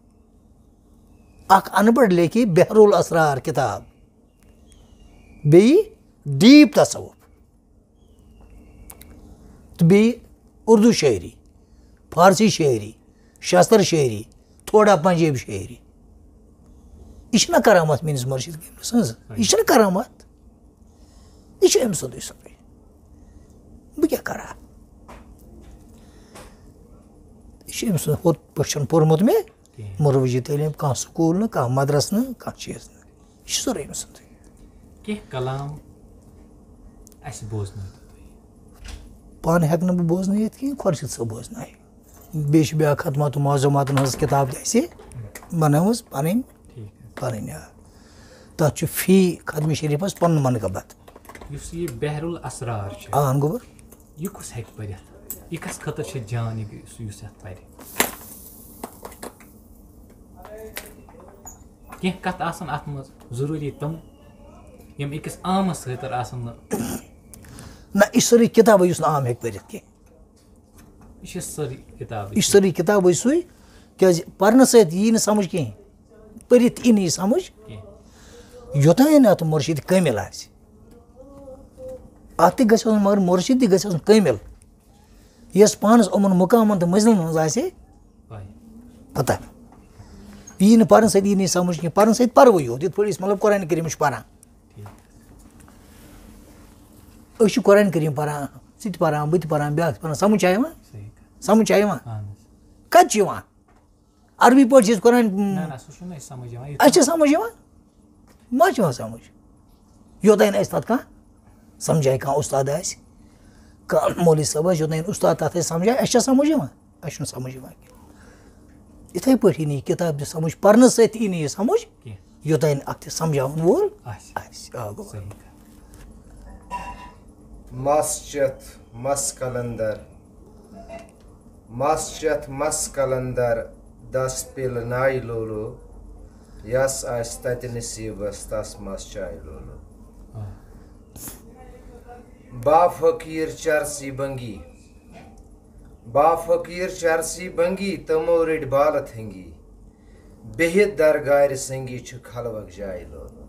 اکھ ان پڑھ لیکھِ بحرالاسرار کِتاب بیٚیہِ ڈیٖپ تصوُف تہٕ بیٚیہِ اردوٗ شٲعری فارسی شٲعری شاستر شٲعری تھوڑا پنجٲبۍ شٲعری یہِ چھِنہ کرامت میٲنِس مُرشِد کٲمِلہِ سٕنٛز یہِ چھِنہ کرامت یہِ چھُ أمۍ سُنٛدُے سورُے بہٕ کیٛاہ کرٕ ہا یہِ چھُ أمۍ سُنٛد ہُتھ پٲٹھۍ چھُنہٕ پوٚرمُت مےٚ مروجی تعلیٖم کانٛہہ سکوٗل نہٕ کانٛہہ مدرس نہٕ کانٛہہ چیٖز نہٕ یہِ چھُ سورُے أمۍ سُنٛدُے پانہٕ ہٮ۪کہٕ نہٕ بہٕ بوزنٲیِتھ کینٛہہ خۄرشیٖد صٲب بوزنایہِ بیٚیہِ چھِ بیٛاکھ خدمات معظوٗماتن ہٕنٛز کِتاب تہِ اَسہِ بنٲومٕژ پنٕنۍ تتھ چھُ فی ختمہِ شریٖفس پنُن منقبت گوٚبُر کینٛہہ کتھ آسان اتھ منٛز ضروٗری تِم یِم أکِس عامس خٲطرٕ آسان نہ یہِ چھِ سٲرٕے کِتابٕے یُس نہٕ عام ہیٚکہِ پٔرِتھ کینٛہہ یہِ چھِ سٲرٕے کِتاب یہِ چھِ سٲرٕے کِتابٕے سُے کیٛازِ پرنہٕ سۭتۍ یی نہٕ سمجھ کِہیٖنۍ پٔرِتھ یی نہٕ یہِ سمجھ یوٚتانۍ نہٕ اتھ مُرشِد کٲمِل آسہِ اتھ تہِ گژھِ آسُن مگر مُرشِد تہِ گژھِ آسُن کٲمِل یۄس پانس یِمن مُقامن تہٕ منزلن ہٕنٛز آسہِ پتہ یی نہٕ پرنہٕ سۭتۍ یی نہٕ یہِ سمجھ کینٛہہ پرنہٕ سۭتۍ پروٕے یوت یِتھ پٲٹھۍ أسۍ مطلب قرآنِ کریٖم چھِ پران أسۍ چھِ قرآنِ کریٖم پران ژٕ تہِ پَران بہٕ تہِ پَران بیٛاکھ تہِ پَران سَمٕجھ چھا یِوان صحیح کَتھ. سَمٕجھ چھا یِوان اہن حظ. کَتہِ چھُ یِوان عربی پٲٹھۍ چھِ أسۍ قرآن نہ سُہ چھُنہٕ اَسہِ سَمٕجھ یِوان. اَسہِ چھِ سَمٕجھ یِوان ما چھِ یِوان سَمٕجھ یوٚتانۍ اَسہِ تَتھ کانٛہہ سَمجھایہِ کانٛہہ اُستاد آسہِ کانٛہہ مولوی صٲب آسہِ یوٚتانۍ اُستاد تَتھ اَسہِ سَمجھایہِ اَسہِ چھا سَمٕجھ یِوان اَسہِ چھُنہٕ سَمٕجھ یِوان کینٛہہ یِتھَے پٲٹھۍ یی نہٕ یہِ کِتاب تہِ سَمٕجھ پَرنہٕ سۭتۍ یی نہٕ یہِ سَمٕجھ کینٛہہ یوٚتانۍ اَتھ تہِ سَمجھاوُن وول آسہِ. آسہِ آ گوٚو صحیح کَتھ. مسجد مس کلندر مسجد مس کلندر دس پِل ناے لولو یس آسہِ تتہِ نصیٖبس تس مس چاے لولو با فقیٖر چرسی بنگی با فقیٖر چرسی بنگی تمو رٔٹۍ بالہٕ تھنگی بِہِتھ درگارِ سنگی چھُ خلوک جاے لولو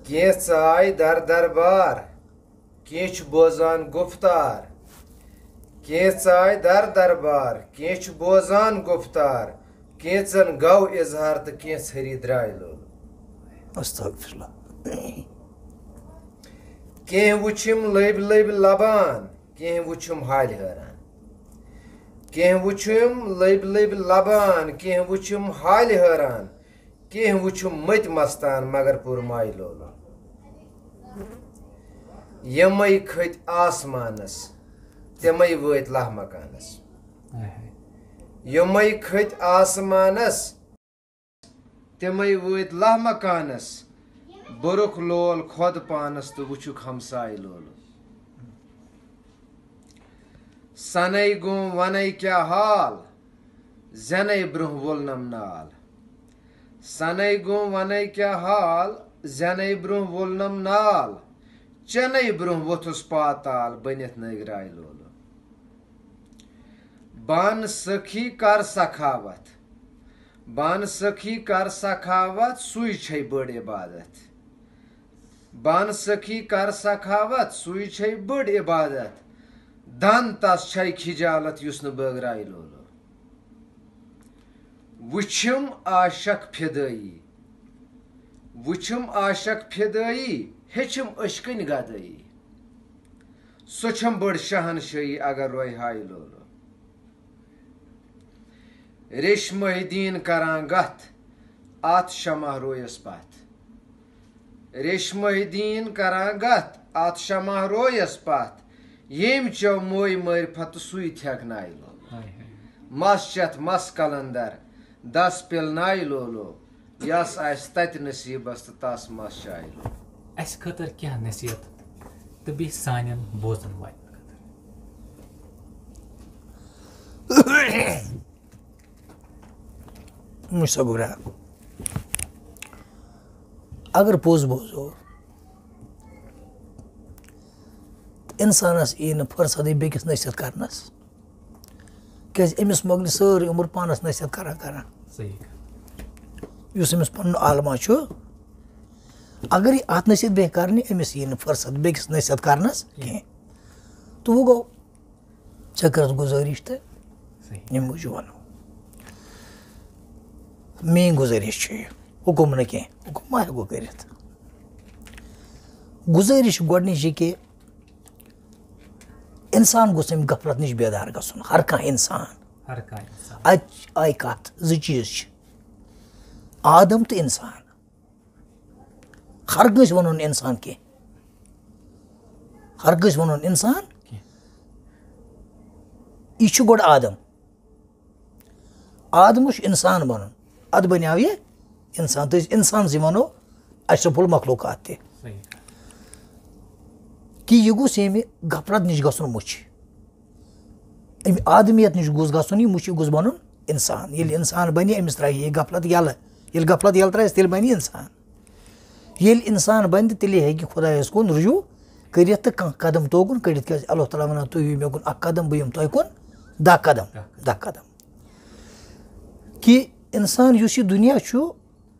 کینٛژھ آے در دربار کینٛہہ چھُ بوزان گُفتار کینٛژھ آے در دربار کینٛہہ چھُ بوزان گُفتار کینٛژن گوٚو اِظہار تہٕ کینٛژھٕری درٛاے لولو استغفر اللہ کینٛہہ وٕچھِم لٔبۍ لٔبۍ لبان کینٛہہ وٕچھِم حالہِ حٲران کینٛہہ وٕچھِم لٔبۍ لٔبۍ لبان کینٛہہ وٕچھِم حالہِ حٲران کینٛہہ وٕچھِم مٔتۍ مستان مگر پوٚر ماے لولو یِمَے کھٔتۍ آسمانس تِمَے وٲتۍ لَہ مکانس یِمَے کھٔتۍ آسمانس تِمَے وٲتۍ لَہ مکانس بُرُکھ لول خۄد پانس تہٕ وٕچھُکھ ہمساے لولو سَنے گوٚم وَنے کیٛاہ حال زٮ۪نَے برٛونٛہہ وولنم نال سَنے گوٚم وَنے کیٛاہ حال زٮ۪نَے برٛونٛہہ وولنم نال چَنَے برٛونٛہہ ووٚتھُس پاتال بٔنِتھ نٲگراے لولو بان سخی کر سخاوت بان سخی کر سخاوت سُے چھے بٔڑ عبادت بان سخی کر سخاوت سُے چھے بٔڑ عبادت دن تس چھے کھجالت یُس نہٕ بٲگراے لولو وٕچھِم عاشق فِدٲیی وٕچھِم عاشق فِدٲیی ہیٚچھِم أچھکٕنۍ گدٲیی سۄ چھم بٔڑ شہنشٲہی اگر رویہِ ہاے لولو ریشمہٕ دیٖن کران گتھ اتھ شمع رویس پتھ ریشمہٕ دیٖن کران گتھ اتھ شمع رویس پتھ ییٚمۍ چو موے معرفت سُے تھٮ۪کناے لولو مسجد مس کلندر دس پِل ناے لولو یس آسہِ تتہِ نصیٖبس تہٕ تس مس چاے لولو اَسہِ خٲطرٕ کیٚنٛہہ نصیحت تہٕ بیٚیہِ سانٮ۪ن بوزن والٮ۪ن خٲطرٕ مُصبرا اگر پوٚز بوزو اِنسانس یی نہٕ فٕرصتٕے بیٚکِس نصیحت کرنس کیٛازِ أمِس مۄکلہِ سٲرٕے عمر پانس نصیحت کران کران صحیح یُس أمِس پنُن عالما چھُ اگر یہِ اتھ نصیحت بیٚیہِ کرنہِ أمِس یی نہٕ فٕرصت بیٚکِس نصیحت کرنس کینٛہہ تہٕ وۄنۍ گوٚو ژےٚ کٔرٕتھ گُزٲرِش تہٕ ییٚمہِ موٗجوٗب ونو میٲنۍ گُزٲرِش چھِ یہِ حُکُم نہٕ کینٛہہ حُکُم ما ہٮ۪کو کٔرِتھ گُزٲرِش چھِ گۄڈنِچ یہِ کہِ اِنسان گوٚژھ اَمہِ غفلت نِش بیدار گژھُن ہر کانٛہہ اِنسان اَتہِ آیہِ کتھ زٕ چیٖز چھِ آدم تہٕ اِنسان ہر کٲنٛسہِ وَنو نہٕ اِنسان کینٛہہ ہر کٲنٛسہِ وَنو نہٕ اِنسان یہِ چھُ گۄڈٕ آدم آدمس چھُ اِنسان بنُن ادٕ بنیٛاو یہِ اِنسان تہٕ أسۍ اِنسانسٕے وَنو اشرف المخلوقات تہِ کہِ یہِ گوٚژھ ییٚمہِ غفلت نِش گژھُن مٔچھِ اَمہِ آدمیت نِش گوٚژھ گژھُن یہِ مٔچھِ یہِ گوٚژھ بنُن اِنسان ییٚلہِ اِنسان بنہِ أمِس ترٛایہِ یہِ غفلت یَلہٕ ییٚلہِ غفلت یَلہٕ ترٛایس تیٚلہِ بنہِ اِنسان ییٚلہِ اِنسان بنہِ تہٕ تیٚلے ہیٚکہِ خۄدایس کُن رجوٗع کٔرِتھ تہٕ کانٛہہ قدم توکُن کٔڑِتھ کیٛازِ اللہ تعالیٰ ونان تُہۍ یِیِو مےٚ کُن اکھ قدم بہٕ یِمہٕ تۄہہِ کُن دہ قدم کہِ اِنسان یُس یہِ دُنیا چھُ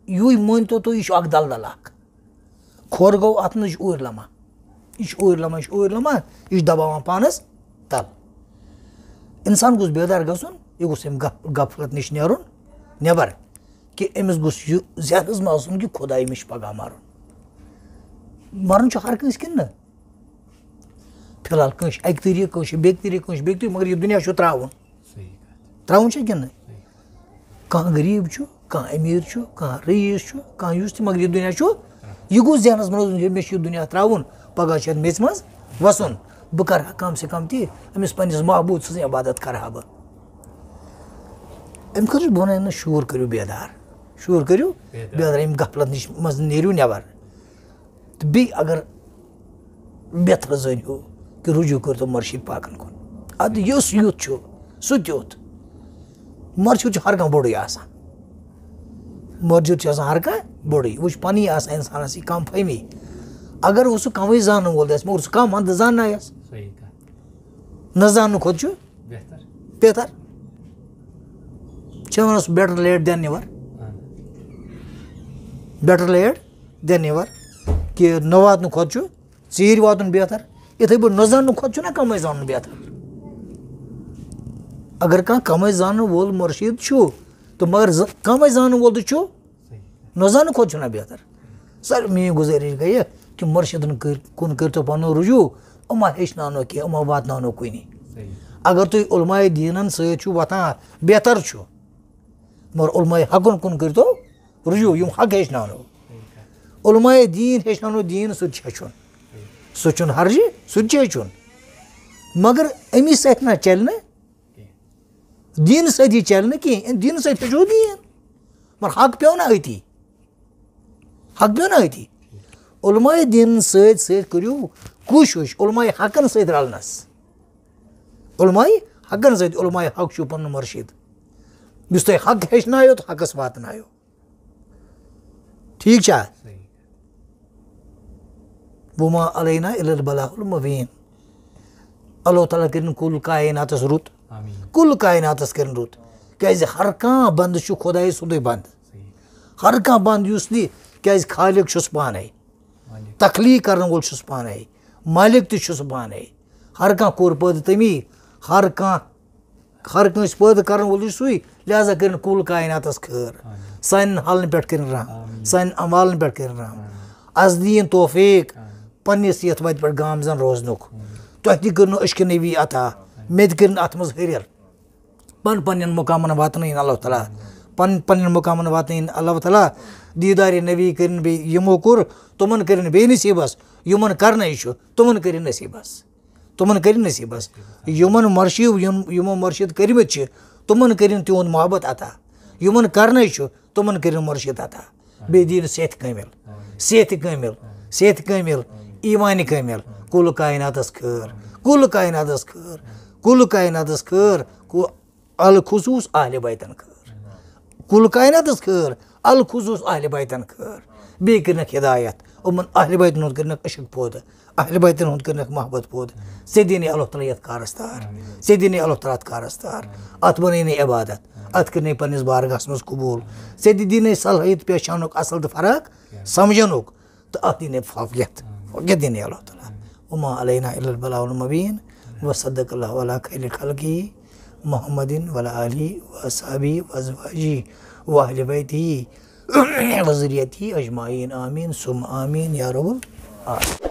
یہِ مٲنۍتو تُہۍ یہِ چھُ اکھ دلدل اکھ کھۄر گوٚو اتھ منٛز یہِ چھُ اوٗرۍ لمان یہِ چھُ اوٗرۍ لمان یہِ چھُ دباوان پانس تل اِنسان گوٚژھ بیدار گژھُن یہِ گوٚژھ اَمہِ غفلت نِش نیرُن نٮ۪بر کہِ أمِس گوٚژھ یہِ ذہنس منٛز آسُن کہِ خۄداے مےٚ چھُ پگاہ مرُن مرُن چھُ ہر کٲنٛسہِ کِنہٕ نہٕ فی الحال کنس اکہ طریقہ کنس بیک طریقہ کنس بیک طریقہ مگر یہ دنیا چھو تراؤن صحیح کَتھ تراؤن چھا کن کان غریب چھو کان امیر چھو کان رئیس چھو کان یُس تہِ مگر یہ دنیا چھو یہ گوٚژھ ذہنس منٛز مےٚ چھُ یہِ دنیا تراؤن پگہہ چھُ میٚژِ منٛز وسُن بہٕ کرٕ کم سے کم تہِ أمِس پننِس محبوٗب سٕنٛز عبادت کرٕ ہا بہٕ امہِ خٲطرٕ بہٕ ونان نہٕ شور کٔرِو بیدار شور کٔرِو بیدار امہِ غفلت نِش منٛز نیٖرِو نٮ۪بر تہٕ بیٚیہِ اگر بہتر زٲنِو کہِ رجوٗع کٔرۍتو مُرشِد پاکن کُن ادٕ یُس یُتھ چھُ سُہ تیُتھ مُرشِد چھُ ہر کانٛہہ بوٚڑُے آسان مُرشِد چھُ آسان ہر کانٛہہ بوٚڑُے وۄنۍ چھُ پنٕنۍ آسان انسانس یہِ کم فہمی اگر وۄنۍ سُہ کمٕے زانن وول آسہِ مگر سُہ کم منٛدٕ زاننایس صحیح کَتھ نہ زاننہٕ کھۄتہٕ چھُ بہتر بہتر چھِ ونان سُہ better late than never better late than never کہِ نہ واتنہٕ کھۄتہٕ چھُ ژیٖرۍ واتُن بہتر یِتھٕے پٲٹھۍ نہ زاننہٕ کھۄتہٕ چھُنہ کمٕے زانُن بہتر اگر کانٛہہ کمٕے زانن وول مُرشِد چھُ تہٕ مگر کمٕے زانن وول تہِ چھُ نہ زاننہٕ کھۄتہٕ چھُنہ بہتر سر میٲنۍ گُزٲرِش گٔیہِ کہِ مُرشِدن کُن کٔرۍتو پنُن رجوٗع یِما ہیٚچھناونو کینٛہہ یِما واتناونو کُنی اگر تُہۍ علماء دیٖنن سۭتۍ چھُو وۄتھان بہتر چھُ مگر علماء حقن کُن کٔرۍتو رجوٗع یِم حق ہیٚچھناونو علماء دیٖن ہیٚچھناونو دیٖن سُہ تہِ چھُ ہیٚچھُن سُہ چھُنہٕ ہرجہِ سُہ تہِ چھُ ہیٚچھُن مگر أمِس سۭتۍ نہ چلہِ نہٕ دیٖنہٕ سۭتی چلہِ نہٕ کینٛہہ دیٖنہٕ سۭتۍ ہیٚچھو دیٖن مگر حق پیٚو نہ أتی حق پیٚو نہ أتی علماء دیٖنن سۭتۍ سۭتۍ کٔرِو کوٗشِش علماء حقن سۭتۍ رلنس علماء حقن سۭتۍ علماء حق چھُ پنُن مُرشِد یُس تۄہہِ حق ہیٚچھنایو تہٕ حقس واتنایو ٹھیٖک چھا وما علینا الا البلاغ المبیٖن اللہ تعالیٰ کٔرِنۍ کُل کایناتس رُت کُل کایناتس کٔرِنۍ رُت کیازِ ہر کانٛہہ بنٛدٕ چھُ خۄدایہِ سُنٛدُے بنٛد ہر کانٛہہ بنٛد یُس نہٕ کیازِ خالق چھُس پانے تخلیٖق کرن وول چھُس پانے مالک تہِ چھُس پانے ہر کانٛہہ کوٚر پٲدٕ تٔمی ہر کٲنٛسہِ پٲدٕ کرن وول چھُ سُے لہٰذا کٔرِنۍ کُل کایناتس خٲر سانٮ۪ن حالن پٮ۪ٹھ کٔرِنۍ رحم سانٮ۪ن عمالن پٮ۪ٹھ کٔرِنۍ رحم از دِیِن توفیٖق پننِس یتھ وتہِ پٮ۪ٹھ گامزن روزنُک تۄہہِ تہِ کٔرنو عشقِ نبی عطا مےٚ تہِ کٔرِنۍ اتھ منٛز حٔرِر پنٕنٮ۪ن مقامن واتنٲیِن اللہ تعالیٰ پنٕنٮ۪ن مقامن واتنٲیِن اللہ تعالیٰ دیٖدارِ نبی کٔرِنۍ بیٚیہِ یِمو کوٚر تِمن کٔرِنۍ بیٚیہِ نصیٖبس یِمن کرنے چھُ تِمن کٔرِنۍ نصیٖبس یِمن یِمو مُرشِد کٔرمٕتۍ چھِ تِمن کٔرِنۍ تِہُنٛد محبت عطا یِمن کرنے چھُ تِمن کٔرِنۍ مُرشِد عطا بیٚیہِ دِیِن صحتہِ کٲمِل ایٖمانہِ کٲمِل کُل کایناتس خٲر کُل کایناتس خٲر کُل کایناتس خٲر الخصوٗص اہلِ بیتن خٲر کُل کایناتس خٲر الخصوٗص اہلِ بیتن خٲر بیٚیہِ کٔرنکھ ہدایت یِمن اہلِ بیتن ہُنٛد کٔرنکھ عشق پٲدٕ اہلِ بیتن ہُنٛد کٔرنکھ محبت پٲدٕ ژےٚ دِنٕے اللہ تعالیٰ یتھ کارس تار ژےٚ دِنٕے اللہ تعالیٰ اتھ کارس تار اتھ بنٲینے عبادت اتھ کٔرنٕے پننِس بارگاہس منٛز قبوٗل ژےٚ تہِ دِنٕے صلٲحیت پہچانُک اصل تہٕ فرق سمجھنُک تہٕ اتھ دِنٕے فوقیت دِنٕے اللہ تعالیٰ وما علینا الا البلاغ المبیٖن وصدق اللہ علی خیر خلقہ محمد وعلی آلہ واصحابہ وازواجہ واہلِ بیتہ وذریتہ اجمعین آمین ثم آمین یا رب العالمین.